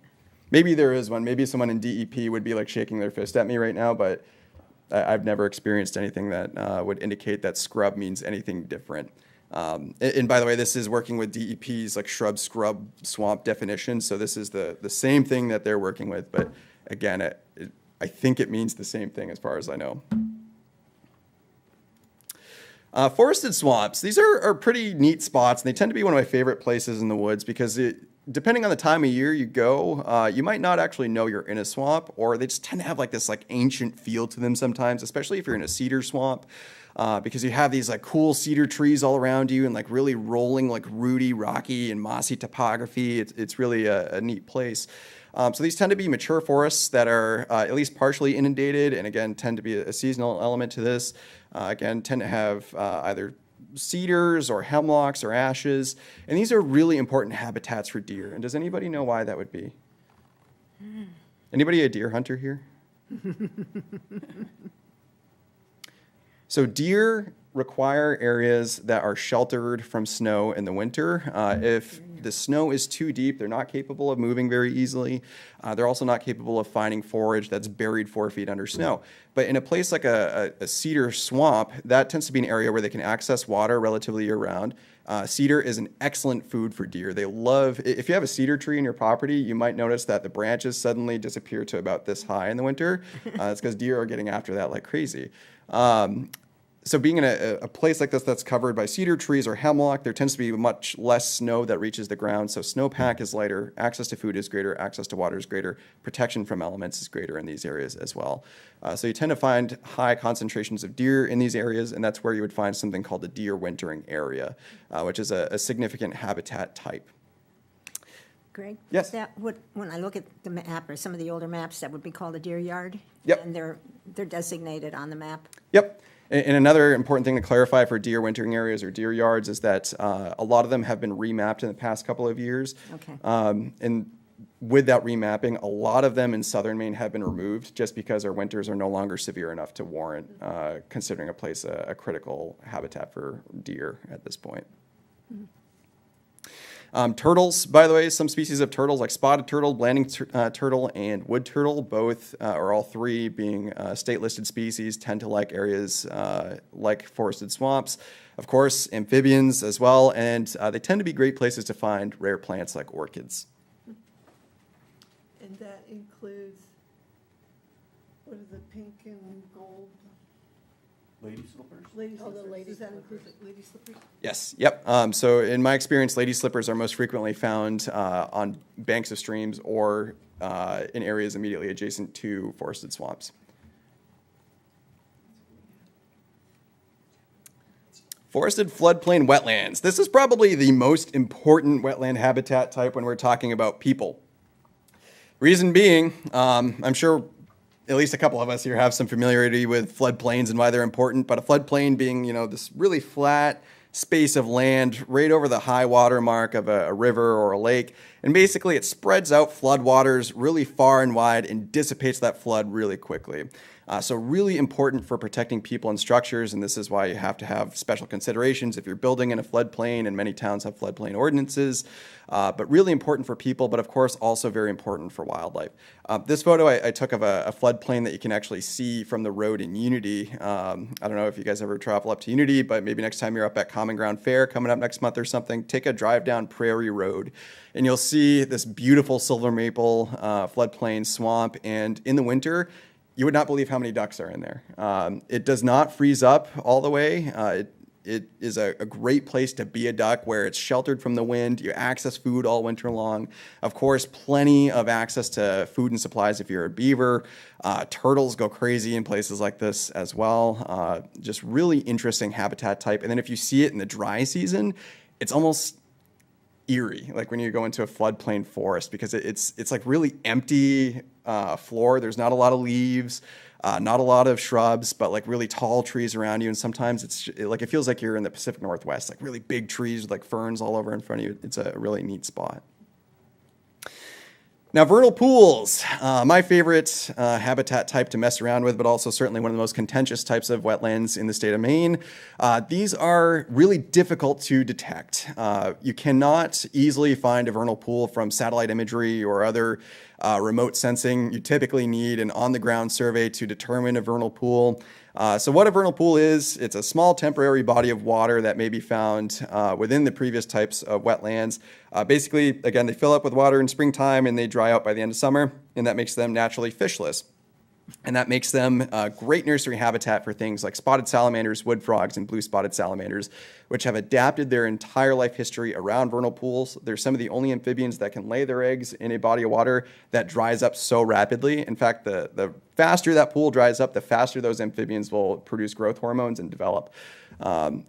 Maybe there is one. Maybe someone in DEP would be like shaking their fist at me right now, but I've never experienced anything that would indicate that scrub means anything different. And by the way, this is working with DEP's like shrub, scrub, swamp definition. So this is the same thing that they're working with. But again, I think it means the same thing as far as I know. Forested swamps. These are pretty neat spots, and they tend to be one of my favorite places in the woods because depending on the time of year you go, you might not actually know you're in a swamp, or they just tend to have like this like ancient feel to them sometimes, especially if you're in a cedar swamp. Because you have these like cool cedar trees all around you and like really rolling, like rooty, rocky, and mossy topography. It's really a neat place. So these tend to be mature forests that are at least partially inundated, and again, tend to be a seasonal element to this. Again, tend to have either cedars or hemlocks or ashes, and these are really important habitats for deer. And does anybody know why that would be? Anybody a deer hunter here? So deer require areas that are sheltered from snow in the winter. If the snow is too deep, they're not capable of moving very easily. They're also not capable of finding forage that's buried 4 feet under snow. But in a place like a cedar swamp, that tends to be an area where they can access water relatively year-round. Cedar is an excellent food for deer. They love, if you have a cedar tree in your property, you might notice that the branches suddenly disappear to about this high in the winter. It's because deer are getting after that like crazy. So being in a place like this that's covered by cedar trees or hemlock, there tends to be much less snow that reaches the ground. So snowpack is lighter, access to food is greater, access to water is greater, protection from elements is greater in these areas as well. So you tend to find high concentrations of deer in these areas, and that's where you would find something called a deer wintering area, which is a significant habitat type. Greg? Yes. When I look at the map, or some of the older maps, that would be called a deer yard? Yep. And they're designated on the map? Yep. And another important thing to clarify for deer wintering areas or deer yards is that a lot of them have been remapped in the past couple of years. Okay. And with that remapping, a lot of them in southern Maine have been removed just because our winters are no longer severe enough to warrant considering a place a critical habitat for deer at this point. Mm-hmm. Turtles, by the way, some species of turtles like spotted turtle, blanding turtle, and wood turtle, both or all three being state-listed species, tend to like areas like forested swamps. Of course, amphibians as well, and they tend to be great places to find rare plants like orchids. And that includes, what are the pink and gold? Lady slippers? Lady slippers. Does that include lady slippers? Yes, yep. So in my experience, lady slippers are most frequently found on banks of streams or in areas immediately adjacent to forested swamps. Forested floodplain wetlands. This is probably the most important wetland habitat type when we're talking about people. Reason being, I'm sure at least a couple of us here have some familiarity with floodplains and why they're important, but a floodplain being, this really flat space of land right over the high water mark of a river or a lake. And basically it spreads out floodwaters really far and wide and dissipates that flood really quickly. So really important for protecting people and structures, and this is why you have to have special considerations if you're building in a floodplain, and many towns have floodplain ordinances, but really important for people, but of course also very important for wildlife. This photo I took of a floodplain that you can actually see from the road in Unity. I don't know if you guys ever travel up to Unity, but maybe next time you're up at Common Ground Fair coming up next month or something, take a drive down Prairie Road, and you'll see this beautiful silver maple floodplain swamp, and in the winter, you would not believe how many ducks are in there. It does not freeze up all the way. It is a great place to be a duck where it's sheltered from the wind. You access food all winter long. Of course, plenty of access to food and supplies if you're a beaver. Turtles go crazy in places like this as well. Just really interesting habitat type. And then if you see it in the dry season, it's almost eerie, like when you go into a floodplain forest, because it's like really empty floor. There's not a lot of leaves, not a lot of shrubs, but like really tall trees around you. And sometimes it feels like you're in the Pacific Northwest, like really big trees with like ferns all over in front of you. It's a really neat spot. Now, vernal pools, my favorite habitat type to mess around with, but also certainly one of the most contentious types of wetlands in the state of Maine. These are really difficult to detect. You cannot easily find a vernal pool from satellite imagery or other remote sensing. You typically need an on-the-ground survey to determine a vernal pool. So what a vernal pool is, it's a small temporary body of water that may be found within the previous types of wetlands. Basically, again, they fill up with water in springtime and they dry out by the end of summer, and that makes them naturally fishless. And that makes them a great nursery habitat for things like spotted salamanders, wood frogs, and blue-spotted salamanders, which have adapted their entire life history around vernal pools. They're some of the only amphibians that can lay their eggs in a body of water that dries up so rapidly. In fact, the faster that pool dries up, the faster those amphibians will produce growth hormones and develop.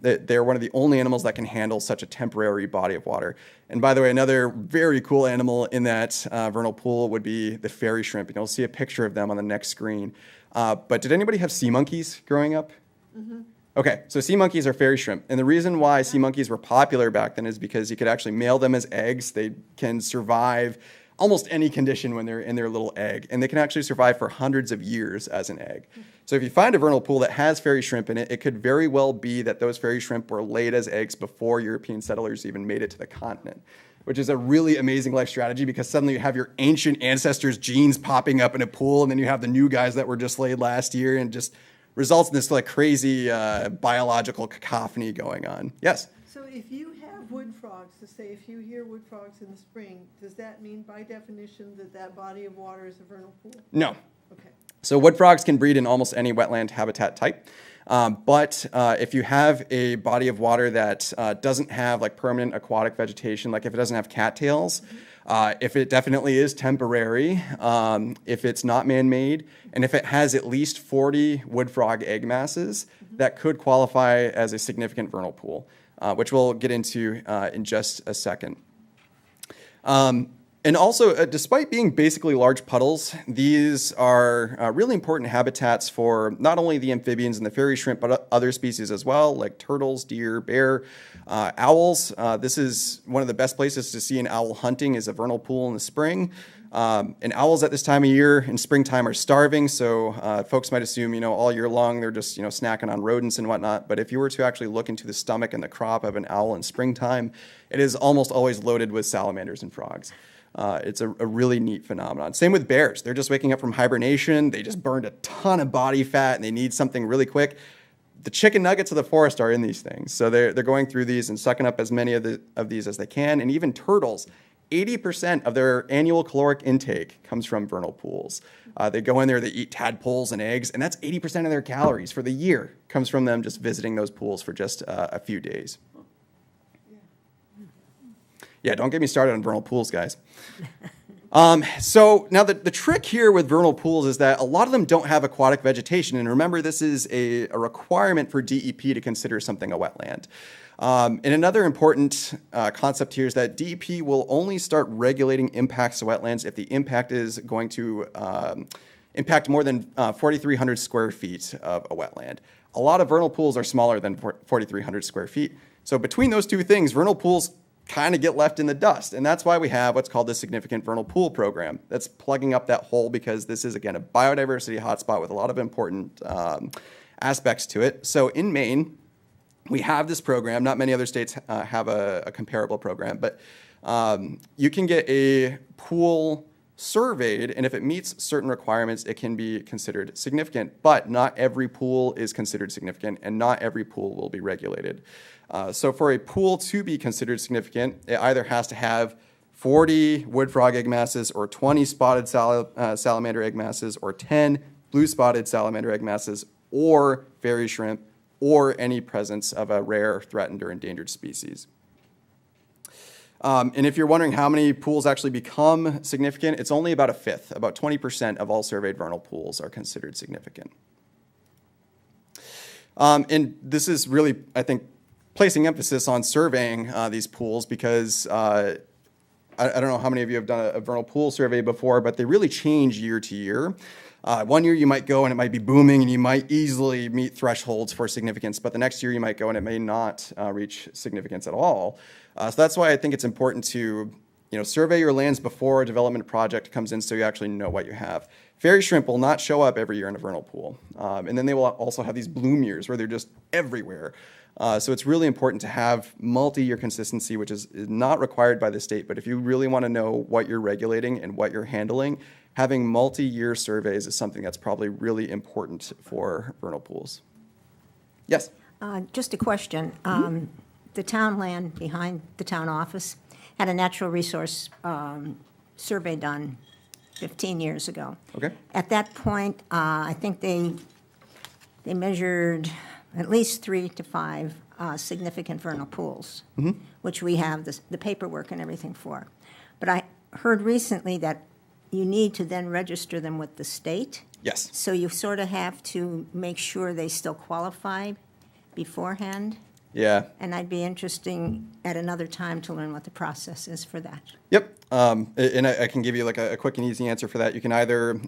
They're one of the only animals that can handle such a temporary body of water. And by the way, another very cool animal in that vernal pool would be the fairy shrimp. And you'll see a picture of them on the next screen. But did anybody have sea monkeys growing up? Mm-hmm. Okay, so sea monkeys are fairy shrimp. And the reason why sea monkeys were popular back then is because you could actually mail them as eggs. They can survive almost any condition when they're in their little egg. And they can actually survive for hundreds of years as an egg. So if you find a vernal pool that has fairy shrimp in it, it could very well be that those fairy shrimp were laid as eggs before European settlers even made it to the continent, which is a really amazing life strategy because suddenly you have your ancient ancestors' genes popping up in a pool, and then you have the new guys that were just laid last year, and just results in this like crazy biological cacophony going on. Yes? So if you have wood frogs, to say if you hear wood frogs in the spring, does that mean by definition that that body of water is a vernal pool? No. Okay. So wood frogs can breed in almost any wetland habitat type. But if you have a body of water that doesn't have like permanent aquatic vegetation, like if it doesn't have cattails, if it definitely is temporary, if it's not man-made, and if it has at least 40 wood frog egg masses, that could qualify as a significant vernal pool, which we'll get into in just a second. And also, despite being basically large puddles, these are really important habitats for not only the amphibians and the fairy shrimp, but other species as well, like turtles, deer, bear, owls. This is one of the best places to see an owl hunting is a vernal pool in the spring. And owls at this time of year in springtime are starving, so folks might assume, all year long they're just, snacking on rodents and whatnot. But if you were to actually look into the stomach and the crop of an owl in springtime, it is almost always loaded with salamanders and frogs. It's a really neat phenomenon. Same with bears. They're just waking up from hibernation. They just burned a ton of body fat, and they need something really quick. The chicken nuggets of the forest are in these things. So they're going through these and sucking up as many of these as they can. And even turtles, 80% of their annual caloric intake comes from vernal pools. They go in there, they eat tadpoles and eggs, and that's 80% of their calories for the year comes from them just visiting those pools for just a few days. Yeah, don't get me started on vernal pools, guys. So now the trick here with vernal pools is that a lot of them don't have aquatic vegetation. And remember, this is a requirement for DEP to consider something a wetland. And another important concept here is that DEP will only start regulating impacts to wetlands if the impact is going to impact more than 4,300 square feet of a wetland. A lot of vernal pools are smaller than 4,300 square feet. So between those two things, vernal pools kind of get left in the dust. And that's why we have what's called the Significant Vernal Pool Program. That's plugging up that hole because this is, again, a biodiversity hotspot with a lot of important aspects to it. So in Maine, we have this program. Not many other states have a comparable program, but you can get a pool surveyed, and if it meets certain requirements, it can be considered significant. But not every pool is considered significant, and not every pool will be regulated. So for a pool to be considered significant, it either has to have 40 wood frog egg masses, or 20 spotted salamander egg masses, or 10 blue spotted salamander egg masses, or fairy shrimp, or any presence of a rare, threatened, or endangered species. And if you're wondering how many pools actually become significant, it's only about a fifth. About 20% of all surveyed vernal pools are considered significant. And this is really, I think, placing emphasis on surveying these pools because I don't know how many of you have done a vernal pool survey before, but they really change year to year. One year you might go and it might be booming and you might easily meet thresholds for significance, but the next year you might go and it may not reach significance at all. So that's why I think it's important to survey your lands before a development project comes in so you actually know what you have. Fairy shrimp will not show up every year in a vernal pool. And then they will also have these bloom years where they're just everywhere. So it's really important to have multi-year consistency, which is not required by the state. But if you really want to know what you're regulating and what you're handling, having multi-year surveys is something that's probably really important for vernal pools. Yes? Just a question. The town land behind the town office had a natural resource survey done 15 years ago. Okay. At that point, I think they measured at least 3 to 5 significant vernal pools, which we have the paperwork and everything for. But I heard recently that you need to then register them with the state. Yes. So you sort of have to make sure they still qualify beforehand. Yeah. And I'd be interesting at another time to learn what the process is for that. Yep. And I can give you like a quick and easy answer for that. You can either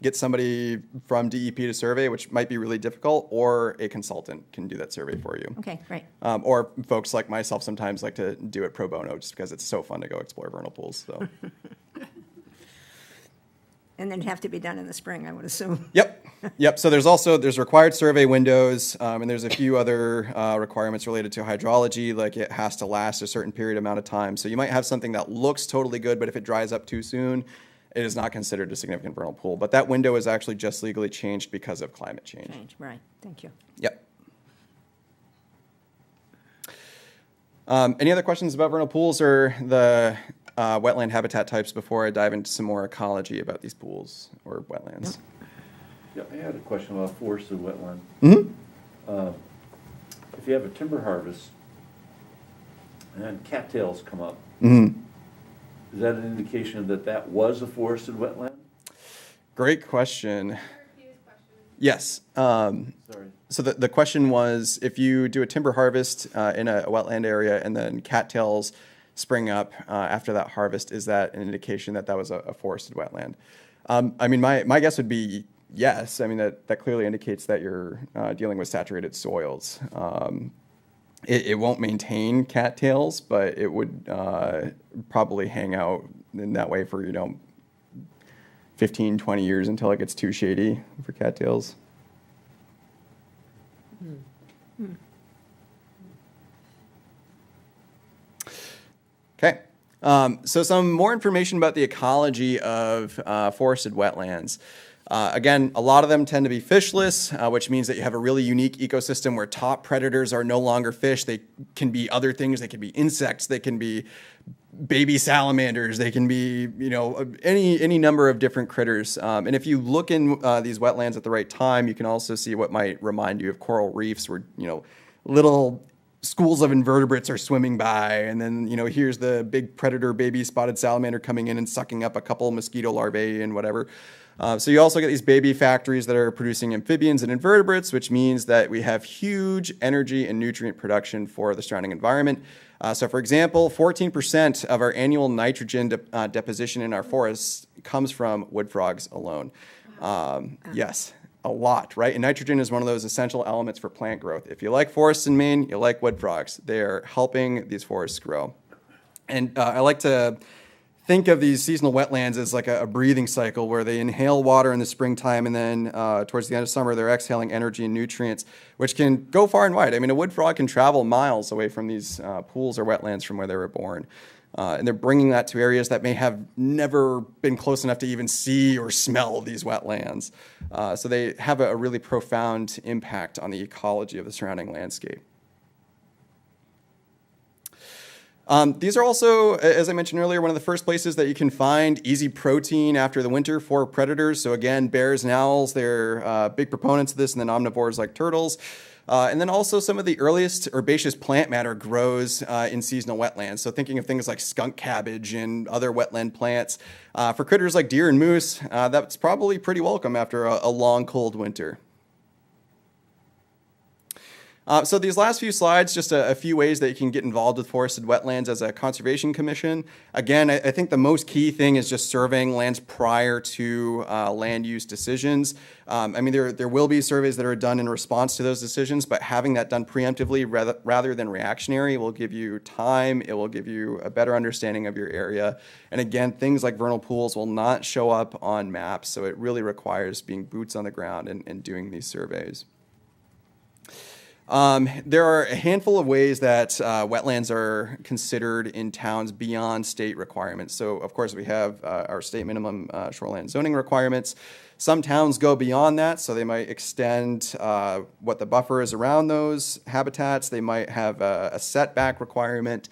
get somebody from DEP to survey, which might be really difficult, or a consultant can do that survey for you. Okay, great. Or folks like myself sometimes like to do it pro bono just because it's so fun to go explore vernal pools. So. And then have to be done in the spring, I would assume. Yep. Yep. So there's required survey windows, and there's a few other requirements related to hydrology, like it has to last a certain period amount of time. So you might have something that looks totally good, but if it dries up too soon, it is not considered a significant vernal pool. But that window is actually just legally changed because of climate change. Right, thank you. Yep. Any other questions about vernal pools or the wetland habitat types before I dive into some more ecology about these pools or wetlands? Yeah, I had a question about forested wetland. Mm-hmm. If you have a timber harvest and cattails come up, Mm-hmm. is that an indication that that was a forested wetland? Great question. Yes. Sorry. So the question was, if you do a timber harvest in a wetland area and then cattails spring up after that harvest, is that an indication that that was a forested wetland? I mean, my guess would be yes. I mean, that clearly indicates that you're dealing with saturated soils. It won't maintain cattails, but it would probably hang out in that way for, 15, 20 years until it gets too shady for cattails. Okay. So some more information about the ecology of forested wetlands. Again, a lot of them tend to be fishless, which means that you have a really unique ecosystem where top predators are no longer fish. They can be other things. They can be insects. They can be baby salamanders. They can be, any number of different critters. And if you look in these wetlands at the right time, you can also see what might remind you of coral reefs where, little schools of invertebrates are swimming by, and then, here's the big predator baby spotted salamander coming in and sucking up a couple mosquito larvae and whatever. So you also get these baby factories that are producing amphibians and invertebrates, which means that we have huge energy and nutrient production for the surrounding environment. So for example, 14% of our annual nitrogen deposition in our forests comes from wood frogs alone. Yes, a lot, right? And nitrogen is one of those essential elements for plant growth. If you like forests in Maine, you like wood frogs. They're helping these forests grow. And I like to think of these seasonal wetlands as like a breathing cycle where they inhale water in the springtime and then towards the end of summer they're exhaling energy and nutrients, which can go far and wide. I mean, a wood frog can travel miles away from these pools or wetlands from where they were born. And they're bringing that to areas that may have never been close enough to even see or smell these wetlands. So they have a really profound impact on the ecology of the surrounding landscape. These are also, as I mentioned earlier, one of the first places that you can find easy protein after the winter for predators. So again, bears and owls, they're big proponents of this, and then omnivores like turtles. And then also some of the earliest herbaceous plant matter grows in seasonal wetlands. So thinking of things like skunk cabbage and other wetland plants. For critters like deer and moose, that's probably pretty welcome after a long, cold winter. So these last few slides, just a few ways that you can get involved with forested wetlands as a conservation commission. Again, I think the most key thing is just surveying lands prior to land use decisions. I mean, there will be surveys that are done in response to those decisions, but having that done preemptively rather than reactionary will give you time. It will give you a better understanding of your area. And again, things like vernal pools will not show up on maps, so it really requires being boots on the ground and doing these surveys. There are a handful of ways that wetlands are considered in towns beyond state requirements. So, of course, we have our state minimum shoreline zoning requirements. Some towns go beyond that, so they might extend what the buffer is around those habitats. They might have a setback requirement.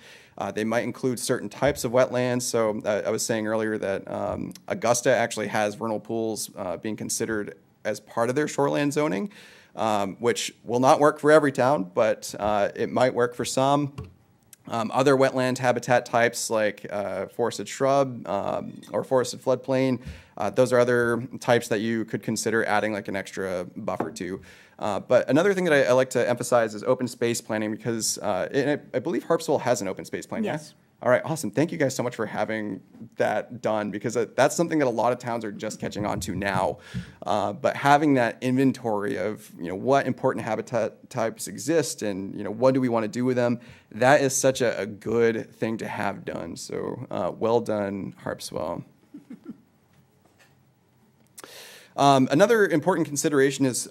They might include certain types of wetlands. So I was saying earlier that Augusta actually has vernal pools being considered as part of their shoreline zoning. Which will not work for every town, but it might work for some. Other wetland habitat types like forested shrub or forested floodplain, those are other types that you could consider adding like an extra buffer to. But another thing that I like to emphasize is open space planning because I believe Harpswell has an open space plan. Yes. Yeah? All right, awesome. Thank you guys so much for having that done because that's something that a lot of towns are just catching on to now. But having that inventory of what important habitat types exist and what do we want to do with them, that is such a good thing to have done. So well done, Harpswell. Another important consideration is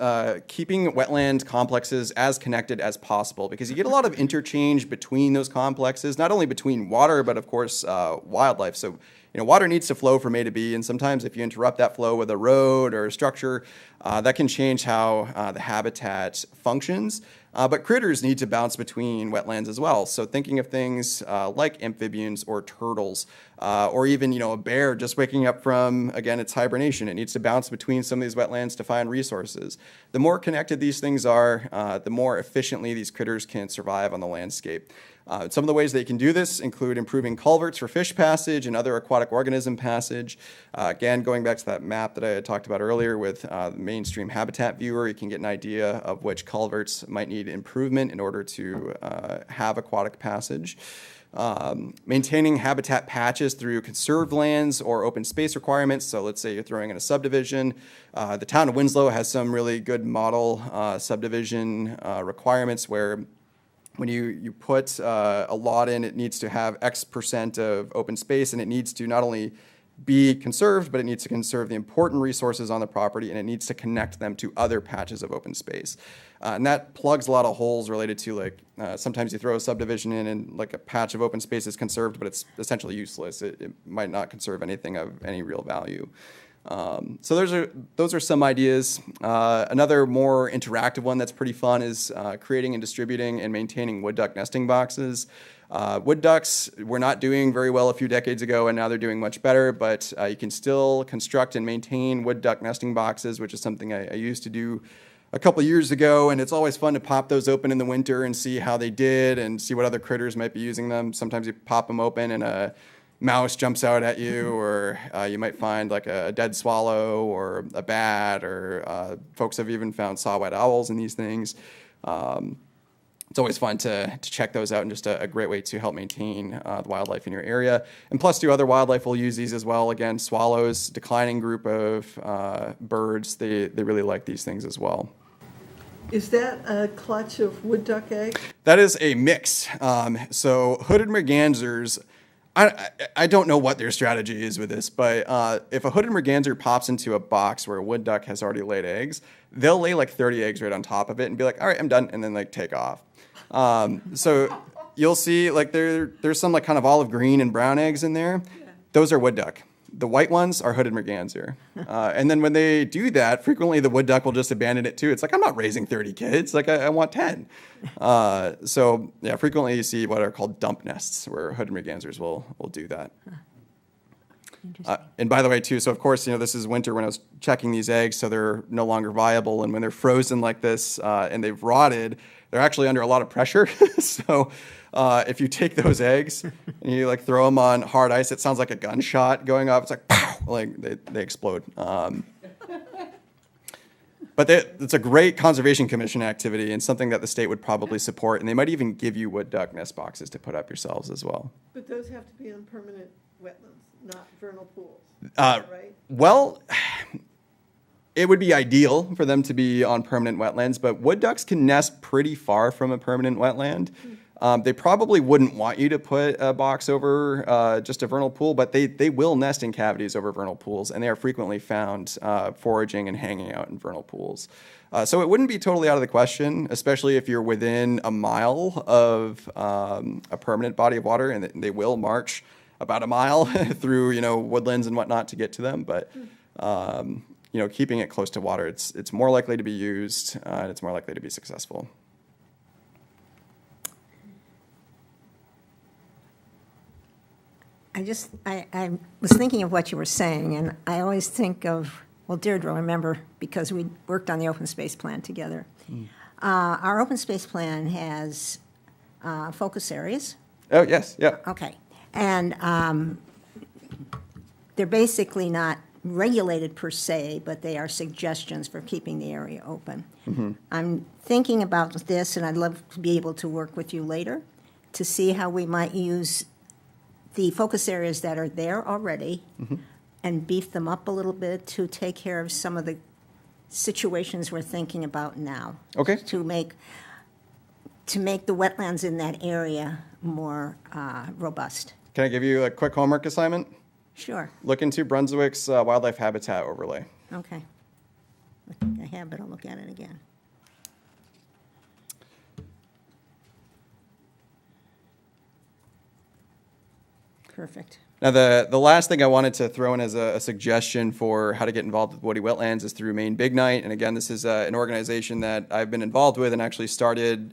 keeping wetland complexes as connected as possible because you get a lot of interchange between those complexes, not only between water, but of course wildlife. So water needs to flow from A to B, and sometimes if you interrupt that flow with a road or a structure, that can change how the habitat functions. But critters need to bounce between wetlands as well. So thinking of things like amphibians or turtles, or even a bear just waking up from, again, its hibernation. It needs to bounce between some of these wetlands to find resources. The more connected these things are, the more efficiently these critters can survive on the landscape. Some of the ways that you can do this include improving culverts for fish passage and other aquatic organism passage. Again, going back to that map that I had talked about earlier with the mainstream habitat viewer, you can get an idea of which culverts might need improvement in order to have aquatic passage. Maintaining habitat patches through conserved lands or open space requirements. So let's say you're throwing in a subdivision. The town of Winslow has some really good model subdivision requirements where when you put a lot in, it needs to have X percent of open space, and it needs to not only be conserved, but it needs to conserve the important resources on the property, and it needs to connect them to other patches of open space. And that plugs a lot of holes related to like sometimes you throw a subdivision in and like a patch of open space is conserved, but it's essentially useless. It might not conserve anything of any real value. So those are some ideas. Another more interactive one that's pretty fun is creating and distributing and maintaining wood duck nesting boxes. Wood ducks were not doing very well a few decades ago, and now they're doing much better, but you can still construct and maintain wood duck nesting boxes, which is something I used to do a couple years ago, and it's always fun to pop those open in the winter and see how they did and see what other critters might be using them. Sometimes you pop them open and a mouse jumps out at you, or you might find like a dead swallow or a bat, or folks have even found saw-whet owls in these things. It's always fun to check those out and just a great way to help maintain the wildlife in your area. And plus, other wildlife will use these as well. Again, swallows, declining group of birds, they really like these things as well. Is that a clutch of wood duck eggs? That is a mix. So hooded mergansers, I don't know what their strategy is with this, but if a hooded merganser pops into a box where a wood duck has already laid eggs, they'll lay like 30 eggs right on top of it and be like, all right, I'm done, and then like take off. So you'll see like there's some like kind of olive green and brown eggs in there. Those are wood duck. The white ones are hooded merganser. And then when they do that, frequently the wood duck will just abandon it too. It's like, I'm not raising 30 kids. Like, I want 10. So, yeah, frequently you see what are called dump nests where hooded mergansers will do that. And by the way, too, so of course, this is winter when I was checking these eggs, so they're no longer viable. And when they're frozen like this and they've rotted, they're actually under a lot of pressure. So if you take those eggs and you like throw them on hard ice, it sounds like a gunshot going off. It's like, pow, like they explode. But it's a great Conservation Commission activity and something that the state would probably support, and they might even give you wood duck nest boxes to put up yourselves as well. But those have to be on permanent wetlands, not vernal pools, right? Well, it would be ideal for them to be on permanent wetlands, but wood ducks can nest pretty far from a permanent wetland. They probably wouldn't want you to put a box over just a vernal pool, but they will nest in cavities over vernal pools, and they are frequently found foraging and hanging out in vernal pools. So it wouldn't be totally out of the question, especially if you're within a mile of a permanent body of water, and they will march about a mile through woodlands and whatnot to get to them. But keeping it close to water, it's more likely to be used, and it's more likely to be successful. I was thinking of what you were saying, and I always think of, well, Deirdre, remember, because we worked on the open space plan together. Our open space plan has focus areas. Oh, yes, yeah. Okay. And they're basically not regulated per se, but they are suggestions for keeping the area open. I'm thinking about this, and I'd love to be able to work with you later to see how we might use the focus areas that are there already and beef them up a little bit to take care of some of the situations we're thinking about now. Okay. To make the wetlands in that area more robust. Can I give you a quick homework assignment? Sure. Look into Brunswick's wildlife habitat overlay. Okay. I think I have, but I'll look at it again. Perfect. Now, the last thing I wanted to throw in as a suggestion for how to get involved with woody wetlands is through Maine Big Night. And again, this is an organization that I've been involved with and actually started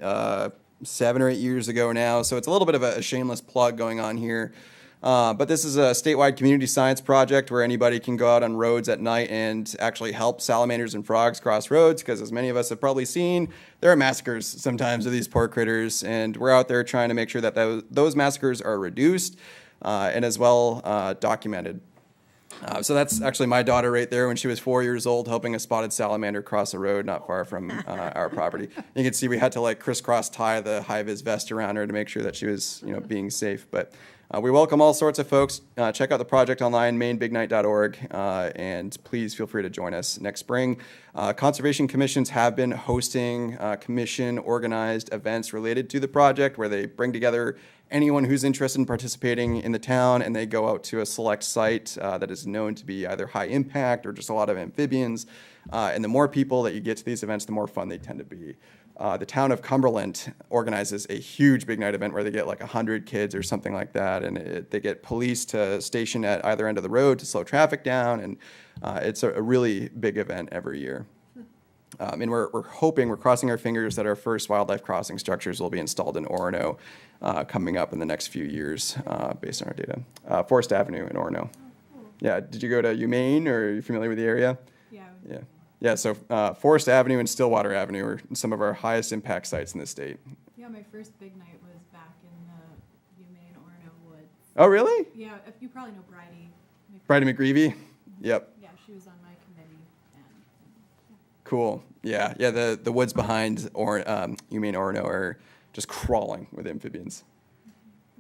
7 or 8 years ago now. So it's a little bit of a shameless plug going on here. But this is a statewide community science project where anybody can go out on roads at night and actually help salamanders and frogs cross roads, because as many of us have probably seen, there are massacres sometimes of these poor critters, and we're out there trying to make sure that those massacres are reduced and as well documented. So that's actually my daughter right there when she was 4 years old, helping a spotted salamander cross a road not far from our property. You can see we had to crisscross tie the high-vis vest around her to make sure that she was being safe. But we welcome all sorts of folks. Check out the project online, mainbignight.org, and please feel free to join us next spring. Conservation commissions have been hosting commission-organized events related to the project where they bring together anyone who's interested in participating in the town, and they go out to a select site that is known to be either high impact or just a lot of amphibians. And the more people that you get to these events, the more fun they tend to be. The town of Cumberland organizes a huge big night event where they get 100 kids or something like that, and they get police to station at either end of the road to slow traffic down, and it's a really big event every year. And we're crossing our fingers that our first wildlife crossing structures will be installed in Orono coming up in the next few years based on our data. Forest Avenue in Orono. Yeah, did you go to UMaine, or are you familiar with the area? Yeah. Yeah, so Forest Avenue and Stillwater Avenue are some of our highest impact sites in the state. Yeah, my first big night was back in the UMaine Orono woods. Oh, really? Yeah, you probably know Bridie. Bridie McGreevy? Yep. Yeah, she was on my committee. Cool. Yeah, the woods behind UMaine Orono are just crawling with amphibians.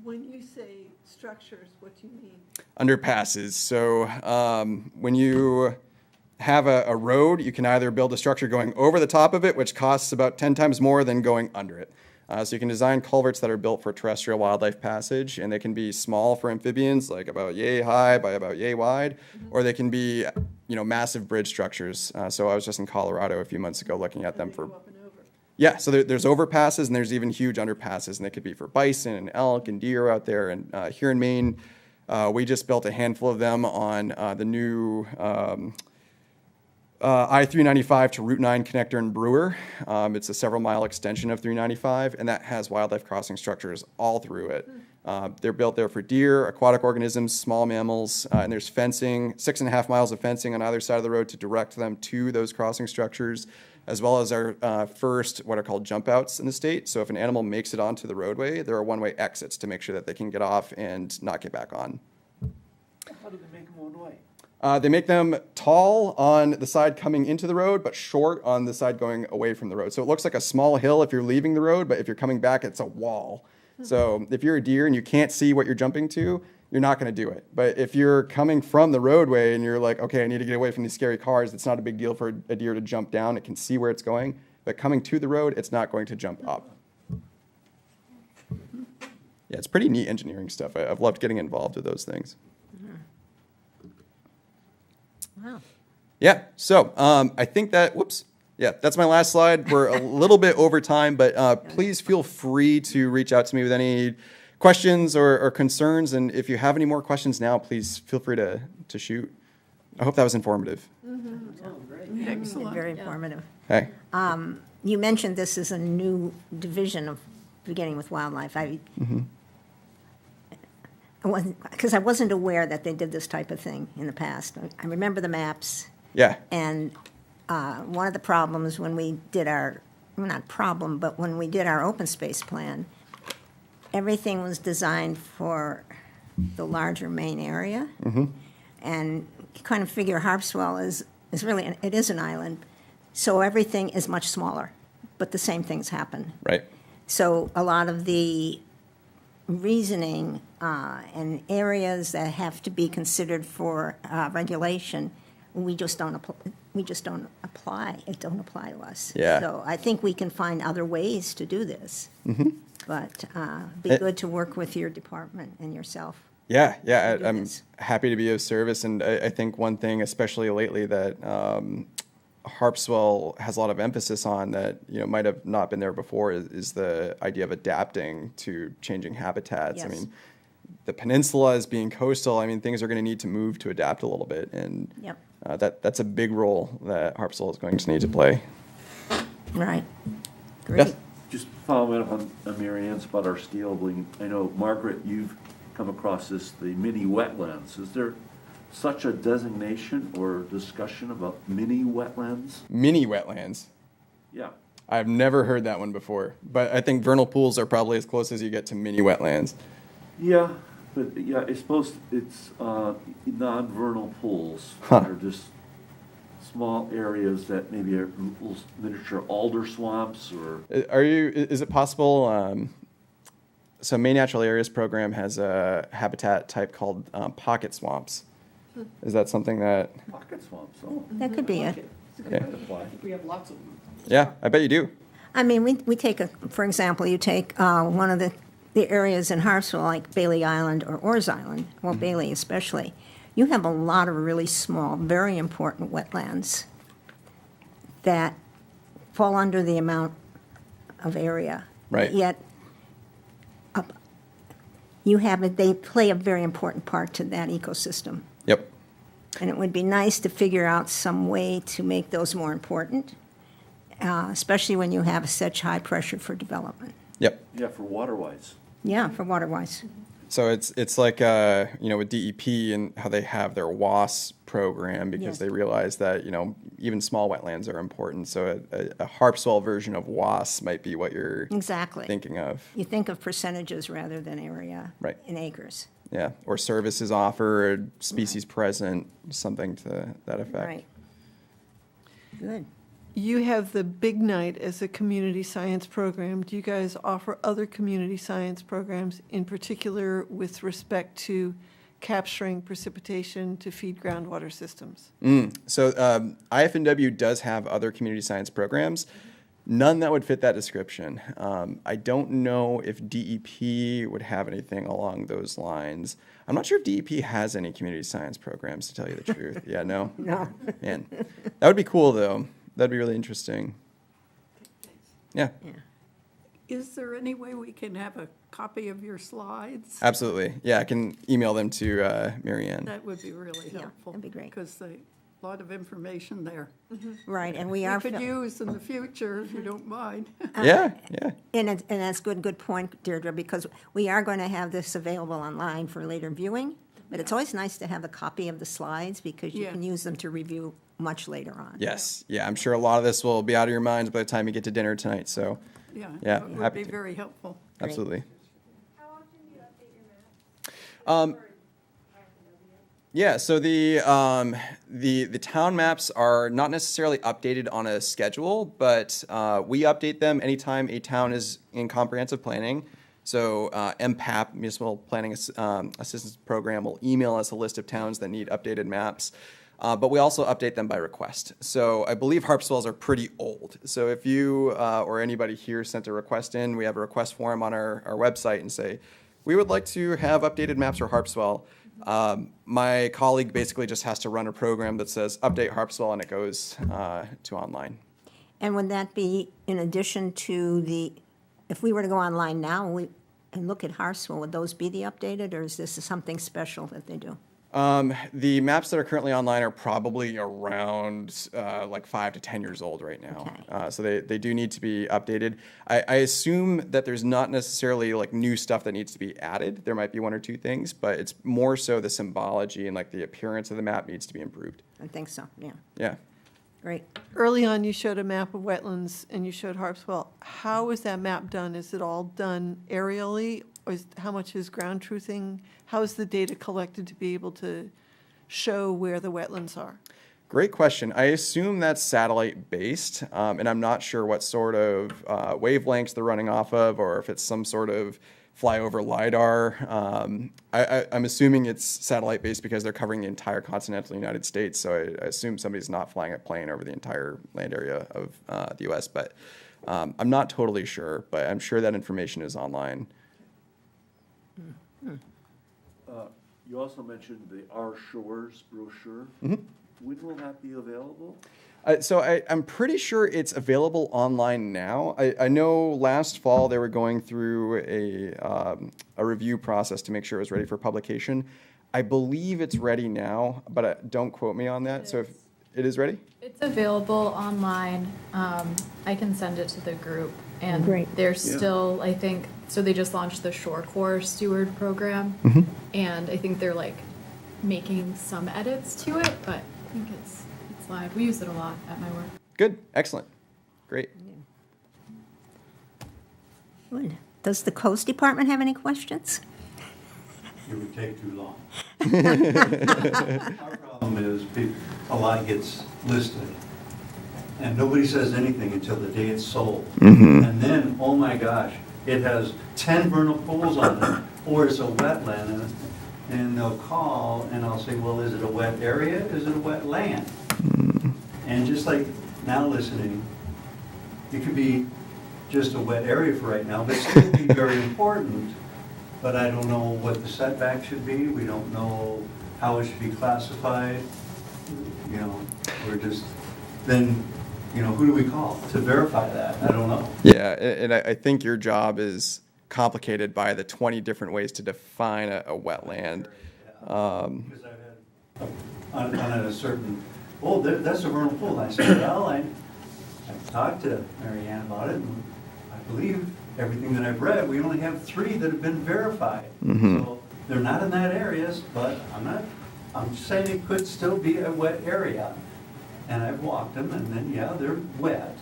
When you say structures, what do you mean? Underpasses. So when you have a road, you can either build a structure going over the top of it, which costs about 10 times more than going under it. So you can design culverts that are built for terrestrial wildlife passage, and they can be small for amphibians, like about yay high by about yay wide, or they can be, massive bridge structures. So I was just in Colorado a few months ago looking at them for. Yeah, so there's overpasses and there's even huge underpasses, and they could be for bison and elk and deer out there. And here in Maine, we just built a handful of them on the new I-395 to Route 9 connector in Brewer. It's a several-mile extension of 395, and that has wildlife crossing structures all through it. They're built there for deer, aquatic organisms, small mammals, and there's fencing, 6.5 miles of fencing on either side of the road to direct them to those crossing structures, as well as our first what are called jump outs in the state. So if an animal makes it onto the roadway, there are one-way exits to make sure that they can get off and not get back on. How do they make them one way? They make them tall on the side coming into the road, but short on the side going away from the road. So it looks like a small hill if you're leaving the road, but if you're coming back, it's a wall. So if you're a deer and you can't see what you're jumping to, you're not going to do it. But if you're coming from the roadway and you're like, okay, I need to get away from these scary cars, it's not a big deal for a deer to jump down. It can see where it's going. But coming to the road, it's not going to jump up. Yeah, it's pretty neat engineering stuff. I've loved getting involved with those things. Wow. Yeah, so I think that, that's my last slide. We're a little bit over time, but please feel free to reach out to me with any questions or concerns. And if you have any more questions now, please feel free to shoot. I hope that was informative. Excellent. Very informative. Hey. You mentioned this is a new division of beginning with wildlife. Because I wasn't aware that they did this type of thing in the past. I remember the maps. Yeah. And one of the problems when we did our, not problem, but when we did our open space plan, everything was designed for the larger main area. And you kind of figure Harpswell is really, it is an island, so everything is much smaller, but the same things happen. Right. So a lot of the reasoning and areas that have to be considered for regulation, we just don't apply. It don't apply to us. Yeah. So I think we can find other ways to do this. But be good to work with your department and yourself. Yeah, to do I'm this. happy to be of service. And I think one thing, especially lately, that Harpswell has a lot of emphasis on that might have not been there before is the idea of adapting to changing habitats. I Yes. mean, the peninsula is being coastal. I mean, things are going to need to move to adapt a little bit, and Yep. That's a big role that Harpswell is going to need to play. Right. Great. Yes. Just following up on Mary Ann's about our steel bling, I know, Margaret, you've come across the mini wetlands. Is there such a designation or discussion about mini wetlands? Mini wetlands. Yeah. I've never heard that one before, but I think vernal pools are probably as close as you get to mini wetlands. Yeah, but yeah, it's non-vernal pools. Huh. They're just small areas that maybe are little miniature alder swamps or. Is it possible, so Maine Natural Areas Program has a habitat type called pocket swamps. Is that something that, Pocket swamps, oh. That could be it. yeah, We have lots of them. yeah, I bet you do. I mean, we take, for example, you take one of the areas in Harpswell, like Bailey Island or Orr's Island, well, Bailey especially, you have a lot of really small, very important wetlands that fall under the amount of area. Right. Yet, they play a very important part to that ecosystem. Yep. And it would be nice to figure out some way to make those more important, especially when you have such high pressure for development. Yep. Yeah, for waterways. Yeah, for water-wise. So it's like with DEP and how they have their WAS program because Yes. they realize that even small wetlands are important. So a Harpswell version of WAS might be what you're Exactly. thinking of. You think of percentages rather than area Right. in acres. Yeah, or services offered, species present, something to that effect. Right. Good. You have the Big Night as a community science program. Do you guys offer other community science programs, in particular with respect to capturing precipitation to feed groundwater systems? So IFNW does have other community science programs, none that would fit that description. I don't know if DEP would have anything along those lines. I'm not sure if DEP has any community science programs, to tell you the truth. Yeah, no? No. Man, that would be cool, though. That'd be really interesting. Yeah, Is there any way we can have a copy of your slides? absolutely. Yeah, I can email them to Mary Ann. That would be really Yeah, helpful. that'd be great. Because a lot of information there. Right, and we We are, could use in the future, if you don't mind. Yeah. and that's good point, Deirdre, because we are going to have this available online for later viewing, but it's always nice to have a copy of the slides because you Yeah. can use them to review much later on. Yes. Yeah, I'm sure a lot of this will be out of your minds by the time you get to dinner tonight. So, Yeah, Yeah, that would happy be to. very helpful. Great. absolutely. How often do you update your map? Yeah, so the town maps are not necessarily updated on a schedule, but we update them anytime a town is in comprehensive planning. So MPAP, Municipal Planning Assistance Program, will email us a list of towns that need updated maps. But we also update them by request. So I believe Harpswells are pretty old. So if you or anybody here sent a request in, we have a request form on our website and say, we would like to have updated maps for Harpswell. My colleague basically just has to run a program that says update Harpswell, and it goes to online. And would that be in addition to if we were to go online now and look at Harpswell, would those be the updated, or is this something special that they do? The maps that are currently online are probably around like 5 to 10 years old right now. Okay. So they do need to be updated. I assume that there's not necessarily like new stuff that needs to be added. There might be one or two things, but it's more so the symbology and like the appearance of the map needs to be improved. I think so, yeah. Yeah. Great. Early on, you showed a map of wetlands and you showed Harpswell. How is that map done? Is it all done aerially? Or how much is ground truthing? How is the data collected to be able to show where the wetlands are? Great question. I assume that's satellite based, and I'm not sure what sort of wavelengths they're running off of, or if it's some sort of flyover LiDAR. I'm assuming it's satellite based because they're covering the entire continental United States. So I assume somebody's not flying a plane over the entire land area of the U.S. But I'm not totally sure, but I'm sure that information is online. You also mentioned the Our Shores brochure. When will that be available? So I'm pretty sure it's available online now. I know last fall they were going through a review process to make sure it was ready for publication. I believe it's ready now, but don't quote me on that. So if it is ready? It's available online. I can send it to the group. And Great. they're still, I think, so they just launched the Shore Corps Steward program. And I think they're like making some edits to it, but I think it's live. We use it a lot at my work. Good. Excellent. Great. Good. Does the Coast Department have any questions? It would take too long. Our problem is a lot gets listed, and nobody says anything until the day it's sold. And then, oh my gosh, it has 10 vernal pools on it, or it's a wetland, and they'll call, and I'll say, well, is it a wet area? Is it a wet land? And just like now listening, it could be just a wet area for right now, but still be very important. But I don't know what the setback should be. We don't know how it should be classified. You know, we're just, then, you know, who do we call to verify that? I don't know. Yeah, and I think your job is complicated by the 20 different ways to define a wetland. Because I've had, on a certain, oh, that's a vernal pool. I said, well, I've talked to Mary Ann about it, and I believe everything that I've read, we only have 3 that have been verified. So they're not in that areas, but I'm saying it could still be a wet area. And I've walked them, and then, yeah, they're wet.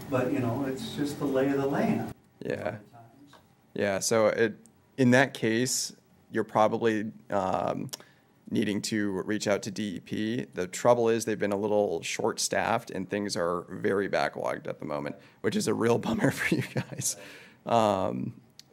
But, you know, it's just the lay of the land. Yeah. Yeah, so in that case, you're probably needing to reach out to DEP. The trouble is they've been a little short-staffed and things are very backlogged at the moment, which is a real bummer for you guys.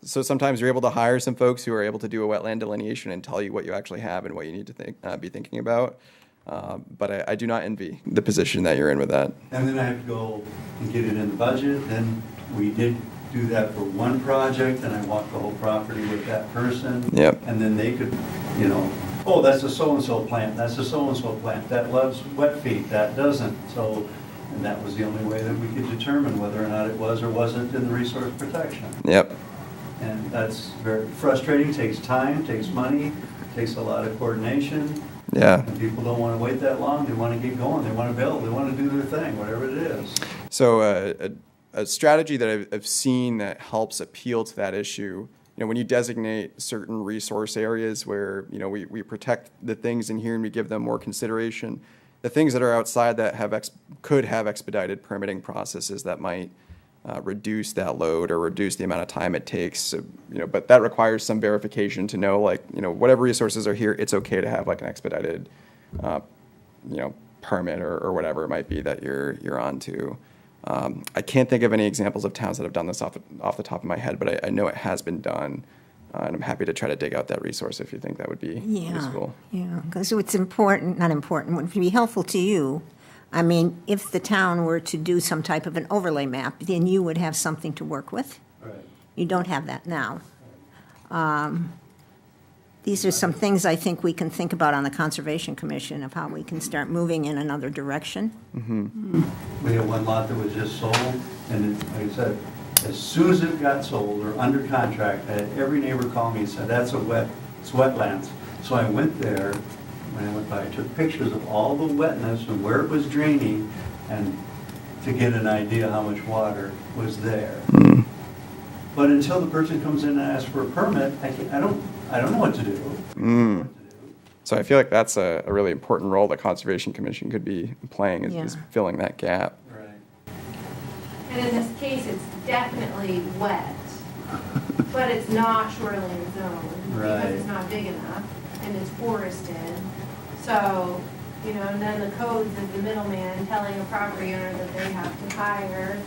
So sometimes you're able to hire some folks who are able to do a wetland delineation and tell you what you actually have and what you need to be thinking about. But I do not envy the position that you're in with that. And then I have to go and get it in the budget. Then we did do that for one project, and I walked the whole property with that person. Yep. And then they could, you know, oh, that's a so-and-so plant, that's a so-and-so plant, that loves wet feet, that doesn't. So, and that was the only way that we could determine whether or not it was or wasn't in the resource protection. Yep. And that's very frustrating, takes time, takes money, takes a lot of coordination. Yeah. And people don't want to wait that long, they want to get going, they want to build, they want to do their thing, whatever it is. So a strategy that I've seen that helps appeal to that issue, you know, when you designate certain resource areas where, you know, we protect the things in here and we give them more consideration, the things that are outside that could have expedited permitting processes that might reduce that load or reduce the amount of time it takes. So, but that requires some verification to know, like, whatever resources are here, it's okay to have like an expedited, permit or whatever it might be that you're on to. I can't think of any examples of towns that have done this off the top of my head, but I know it has been done. And I'm happy to try to dig out that resource if you think that would be useful. Yeah, because it's not important, would be helpful to you. I mean, if the town were to do some type of an overlay map, then you would have something to work with. Right. You don't have that now. These are some things I think we can think about on the Conservation Commission of how we can start moving in another direction. We had one lot that was just sold, and like I said, as soon as it got sold or under contract, I had every neighbor call me and said, it's wetlands. So I went there, when I went by, I took pictures of all the wetness and where it was draining, and to get an idea how much water was there. But until the person comes in and asks for a permit, I don't know what to do. So I feel like that's a really important role the Conservation Commission could be playing is filling that gap. Right. And in this case, it's definitely wet, but it's not shoreline zone Right. because it's not big enough and it's forested. So, and then the codes is the middleman telling a property owner that they have to hire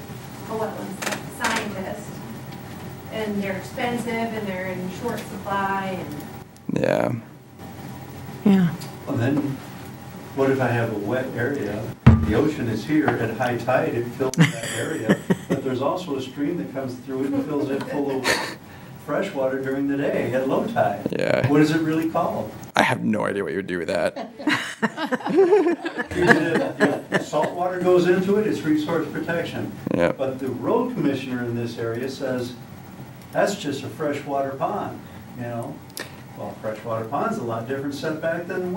a wetlands scientist. And they're expensive and they're in short supply and. Yeah. Yeah. Well, then, what if I have a wet area? The ocean is here at high tide, it fills that area, but there's also a stream that comes through it and fills it full of fresh water during the day at low tide. Yeah. What is it really called? I have no idea what you would do with that. If salt water goes into it, it's resource protection. Yeah. But the road commissioner in this area says, that's just a freshwater pond, Well, freshwater pond's a lot different setback than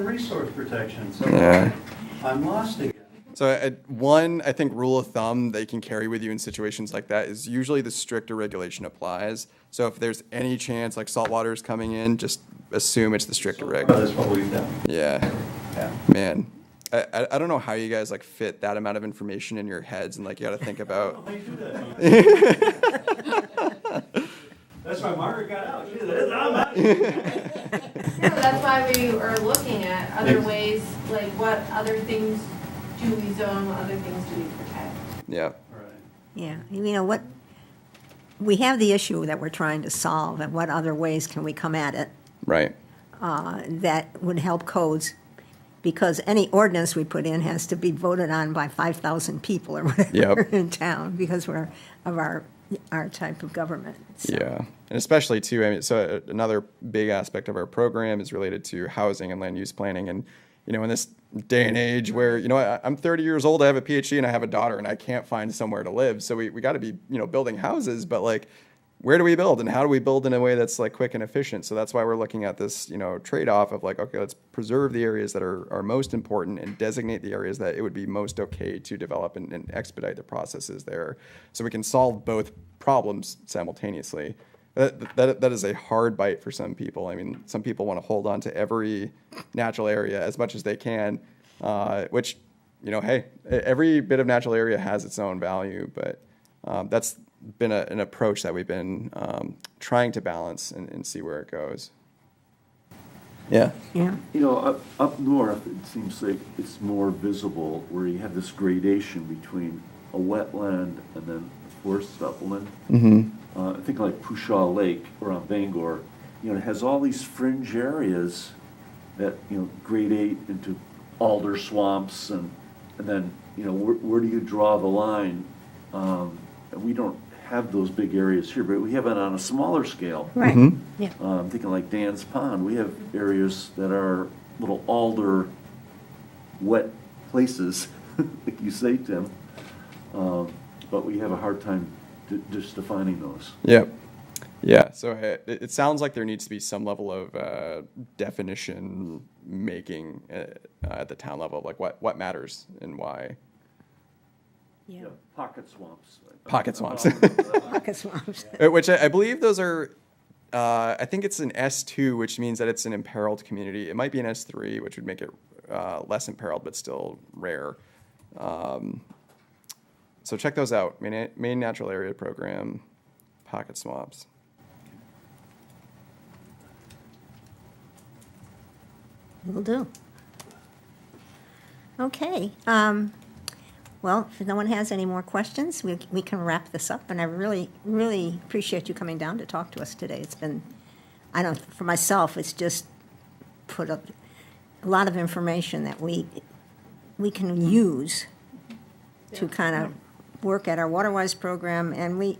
resource protection. So Yeah. I'm lost again. So I think rule of thumb that you can carry with you in situations like that is usually the stricter regulation applies. So if there's any chance like salt water is coming in, just assume it's the stricter reg. That's what we've done. Yeah. Yeah. Man. I don't know how you guys like fit that amount of information in your heads and like you got to think about. That's why Margaret got out. She said, I'm out. That's why we are looking at other ways, like what other things do we zone, what other things do we protect? Yeah. Yeah, what, we have the issue that we're trying to solve, and what other ways can we come at it Right. that would help codes? Because any ordinance we put in has to be voted on by 5,000 people or whatever in town because we're of our type of government. So. Yeah, and especially too, I mean, so another big aspect of our program is related to housing and land use planning. And, in this day and age where, I'm 30 years old, I have a PhD and I have a daughter and I can't find somewhere to live. So we got to be, building houses, but like, where do we build and how do we build in a way that's like quick and efficient? So that's why we're looking at this, trade-off of like, okay, let's preserve the areas that are most important and designate the areas that it would be most okay to develop and expedite the processes there. So we can solve both problems simultaneously. That is a hard bite for some people. I mean, some people want to hold on to every natural area as much as they can, which, hey, every bit of natural area has its own value, but that's been an approach that we've been trying to balance and see where it goes. Yeah. Yeah. Up north, it seems like it's more visible where you have this gradation between a wetland and then a forest upland. I think like Pushaw Lake around Bangor, it has all these fringe areas that, gradate into alder swamps and then, where do you draw the line? We don't have those big areas here, but we have it on a smaller scale. Right. Yeah. I'm thinking like Dan's Pond, we have areas that are little alder wet places, like you say, Tim, but we have a hard time just defining those. Yeah. Yeah. So it sounds like there needs to be some level of definition making at the town level, like what matters and why. Yeah. Pocket swamps. Pocket swamps. Pocket swamps. Which I believe those are, I think it's an S2, which means that it's an imperiled community. It might be an S3, which would make it less imperiled, but still rare. So check those out. Maine Natural Area Program, pocket swabs. Will do. Okay. Well, if no one has any more questions, we can wrap this up. And I really, really appreciate you coming down to talk to us today. It's been, for myself, it's just put up a lot of information that we can use to kind of work at our Waterwise program. And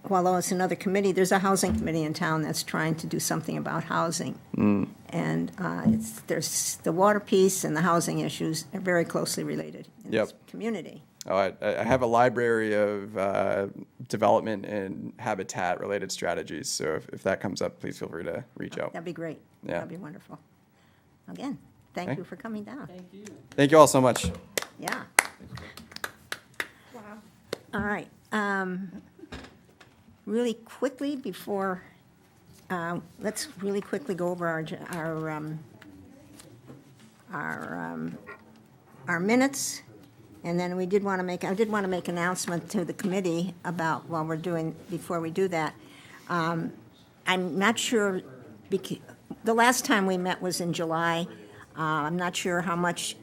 although it's another committee, there's a housing committee in town that's trying to do something about housing. And there's the water piece and the housing issues are very closely related in this community. Oh, I have a library of development and habitat-related strategies, so if that comes up, please feel free to reach out. That'd be great. Yeah. That'd be wonderful. Again, thank you for coming down. Thank you all so much. Yeah. Wow. All right. Really quickly before, let's really quickly go over our minutes. And then I did want to make an announcement to the committee about before we do that. I'm not sure, the last time we met was in July. I'm not sure how much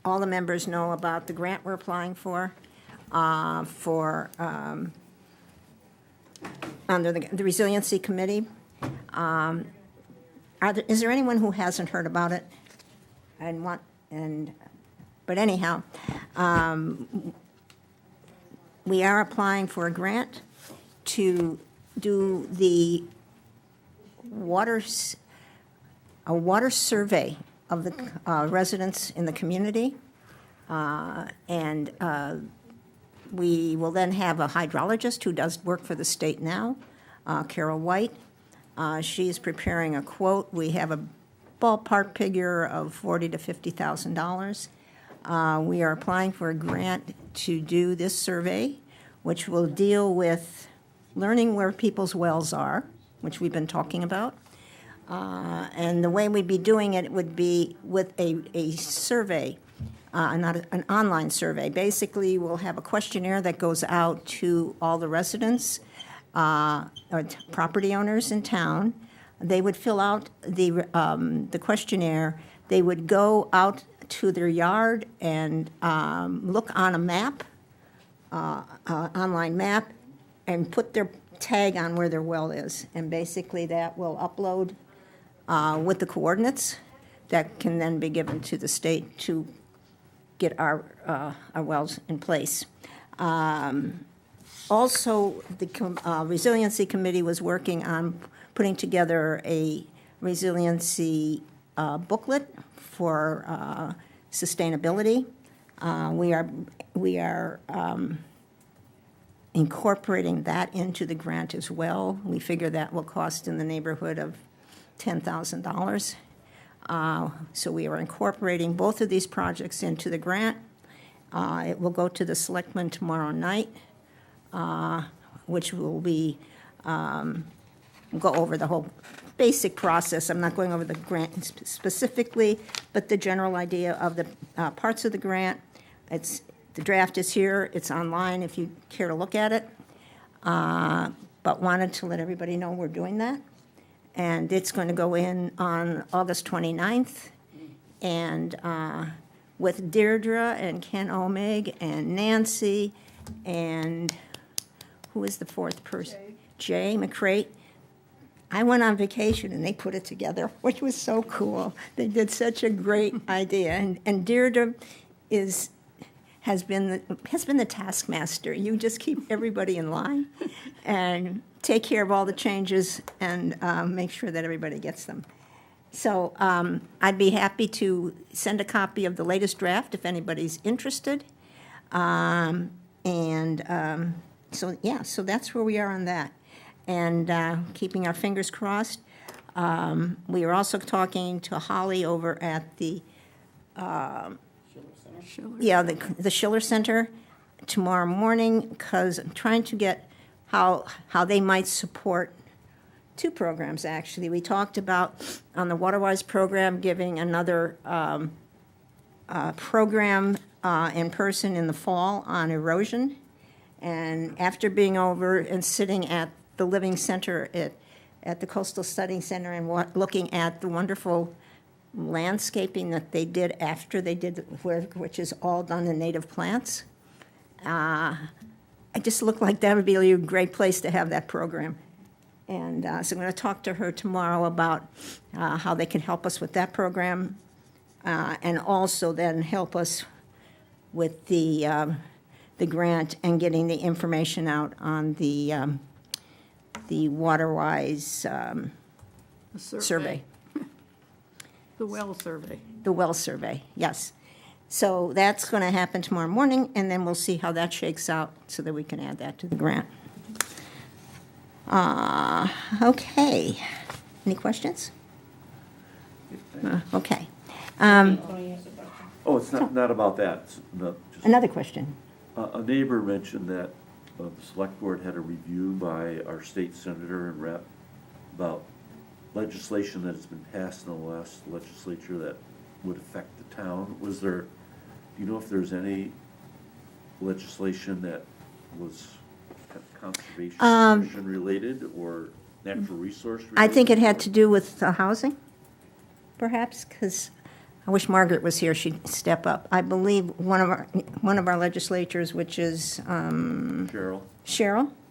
all the members know about the grant we're applying for under the Resiliency Committee. Is there anyone who hasn't heard about it but anyhow, we are applying for a grant to do a water survey of the residents in the community. And we will then have a hydrologist who does work for the state now, Carol White. She is preparing a quote. We have a ballpark figure of $40,000 to $50,000. We are applying for a grant to do this survey, which will deal with learning where people's wells are, which we've been talking about. And the way we'd be doing it would be with a survey, not an online survey. Basically, we'll have a questionnaire that goes out to all the residents or property owners in town. They would fill out the questionnaire. They would go out to their yard and look on a map, online map, and put their tag on where their well is. And basically that will upload with the coordinates that can then be given to the state to get our wells in place. Also, the Resiliency Committee was working on putting together a resiliency booklet for sustainability. We are incorporating that into the grant as well. We figure that will cost in the neighborhood of $10,000. So we are incorporating both of these projects into the grant. It will go to the selectmen tomorrow night, which will be go over the whole basic process. I'm not going over the grant specifically, but the general idea of the parts of the grant. The draft is here. It's online if you care to look at it. But wanted to let everybody know we're doing that. And it's going to go in on August 29th. And with Deirdre and Ken Omeg and Nancy and who is the fourth person? Jay McCrate. I went on vacation and they put it together, which was so cool. They did such a great idea. And Deirdre has been the taskmaster. You just keep everybody in line and take care of all the changes and make sure that everybody gets them. So I'd be happy to send a copy of the latest draft if anybody's interested. So that's where we are on that. And keeping our fingers crossed. We are also talking to Holly over at the the Schiller Center tomorrow morning, because I'm trying to get how they might support two programs, actually. We talked about, on the Waterwise program, giving another program in person in the fall on erosion. And after being over and sitting at the Living Center at the Coastal Study Center and looking at the wonderful landscaping that they did after they did the work, which is all done in native plants, it just looked like that would be a great place to have that program. And so I'm going to talk to her tomorrow about how they can help us with that program, and also then help us with the grant and getting the information out on the WaterWise The survey. The well survey. The well survey, yes. So that's going to happen tomorrow morning, and then we'll see how that shakes out so that we can add that to the grant. Okay. Any questions? Okay. Oh, it's not about that. It's just- Another question. A neighbor mentioned that the select board had a review by our state senator and rep about legislation that has been passed in the last legislature that would affect the town. Do you know if there's any legislation that was conservation commission related or natural resource related? I think it had to do with housing, perhaps, because I wish Margaret was here, she'd step up. I believe one of our legislators, which is Cheryl,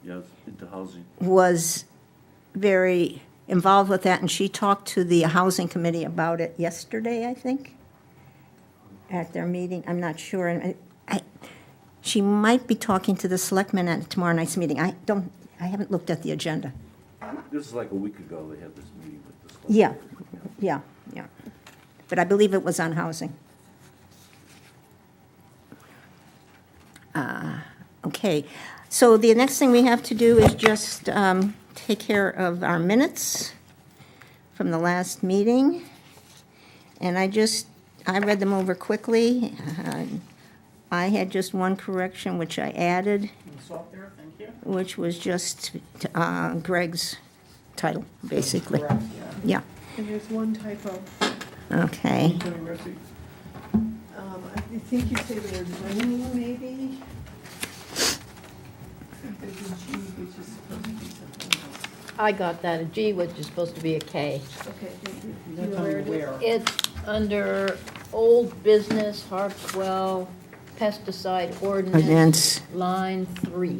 Yes, into housing. was very involved with that, and she talked to the housing committee about it yesterday, I think, at their meeting. I'm not sure. And she might be talking to the selectmen at tomorrow night's meeting. I haven't looked at the agenda. This is like a week ago, they had this meeting with the select Yeah, board. yeah. But I believe it was on housing. Okay, so the next thing we have to do is just take care of our minutes from the last meeting. And I read them over quickly. I had just one correction, which I added, which was just Greg's title, basically. Yeah, And there's one typo. okay. I think you say the word zoning, maybe? I think there's a G, which is supposed to be something else. I got that, a G, which is supposed to be a K. Okay, thank you. Do you know where it is? It's under old business, Harpswell, pesticide ordinance, Ordinance. line 3.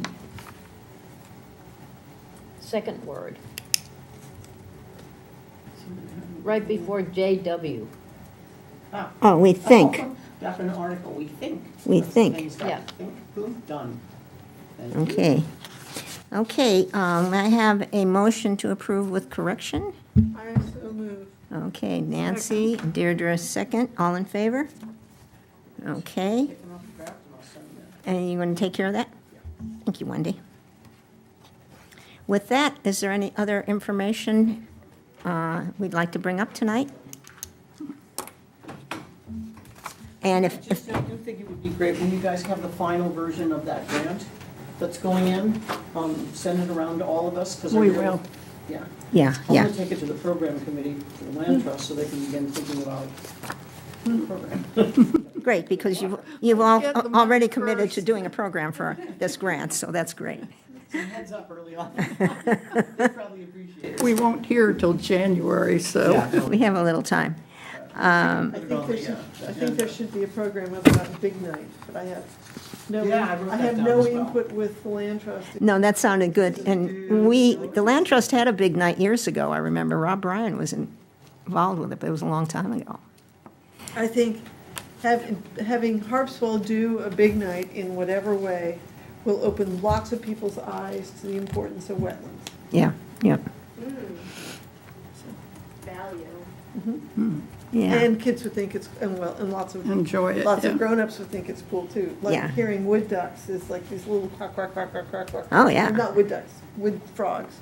Second word. Right before JW. Oh, we think. That's an article, we think. We think. Things Yeah. that think, boom, done. Okay. Okay, I have a motion to approve with correction. I so move. Okay, Nancy, Deirdre, second. All in favor? Okay. And you going to take care of that? Thank you, Wendy. With that, is there any other information we'd like to bring up tonight? And I do think it would be great when you guys have the final version of that grant that's going in, send it around to all of us, because We will. Yeah. Yeah, I'm yeah. going to take it to the program committee for the land trust so they can begin thinking about the program. Great, because you've already committed to doing a program for this grant, so that's great. Some heads up early on. They probably appreciate it. We won't hear till January, so. Yeah. We have a little time. I think there should be a program about Big Night, but I have no, Yeah, I wrote I that have down no as well. input with the land trust. No, that sounded good. And the Land Trust had a big night years ago. I remember Rob Bryan was involved with it, but it was a long time ago. I think having Harpswell do a Big Night in whatever way will open lots of people's eyes to the importance of wetlands. Yeah, yeah, Value. yeah. And kids would think it's, and lots of. Enjoy it, Lots yeah. of grown-ups would think it's cool too. Yeah. Like hearing wood ducks is like these little quack, quack, quack, quack, quack, quack. Oh, yeah. Not wood ducks, wood frogs.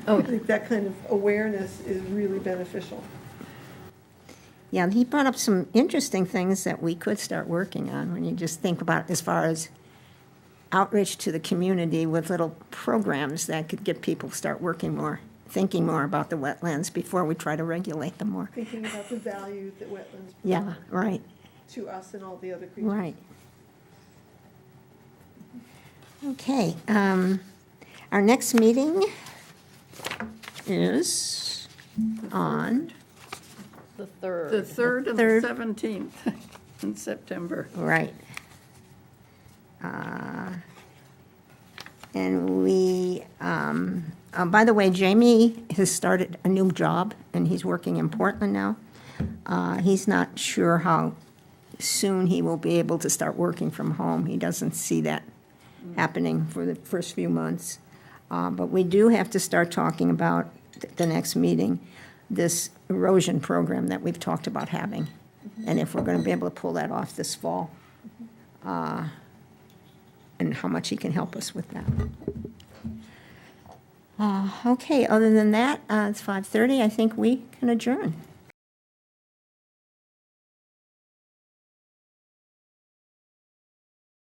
Oh, I think that kind of awareness is really beneficial. Yeah, he brought up some interesting things that we could start working on when you just think about as far as outreach to the community with little programs that could get people to start working more, thinking more about the wetlands before we try to regulate them more. Thinking about the value that wetlands Yeah, right, to us and all the other creatures. right. Okay, our next meeting is on, The The third. 3rd and the 17th in September. right. And we, by the way, Jamie has started a new job, and he's working in Portland now. He's not sure how soon he will be able to start working from home. He doesn't see that happening for the first few months. But we do have to start talking about the next meeting, this erosion program that we've talked about having, and if we're going to be able to pull that off this fall, and how much he can help us with that. Okay, other than that, it's 5:30. I think we can adjourn.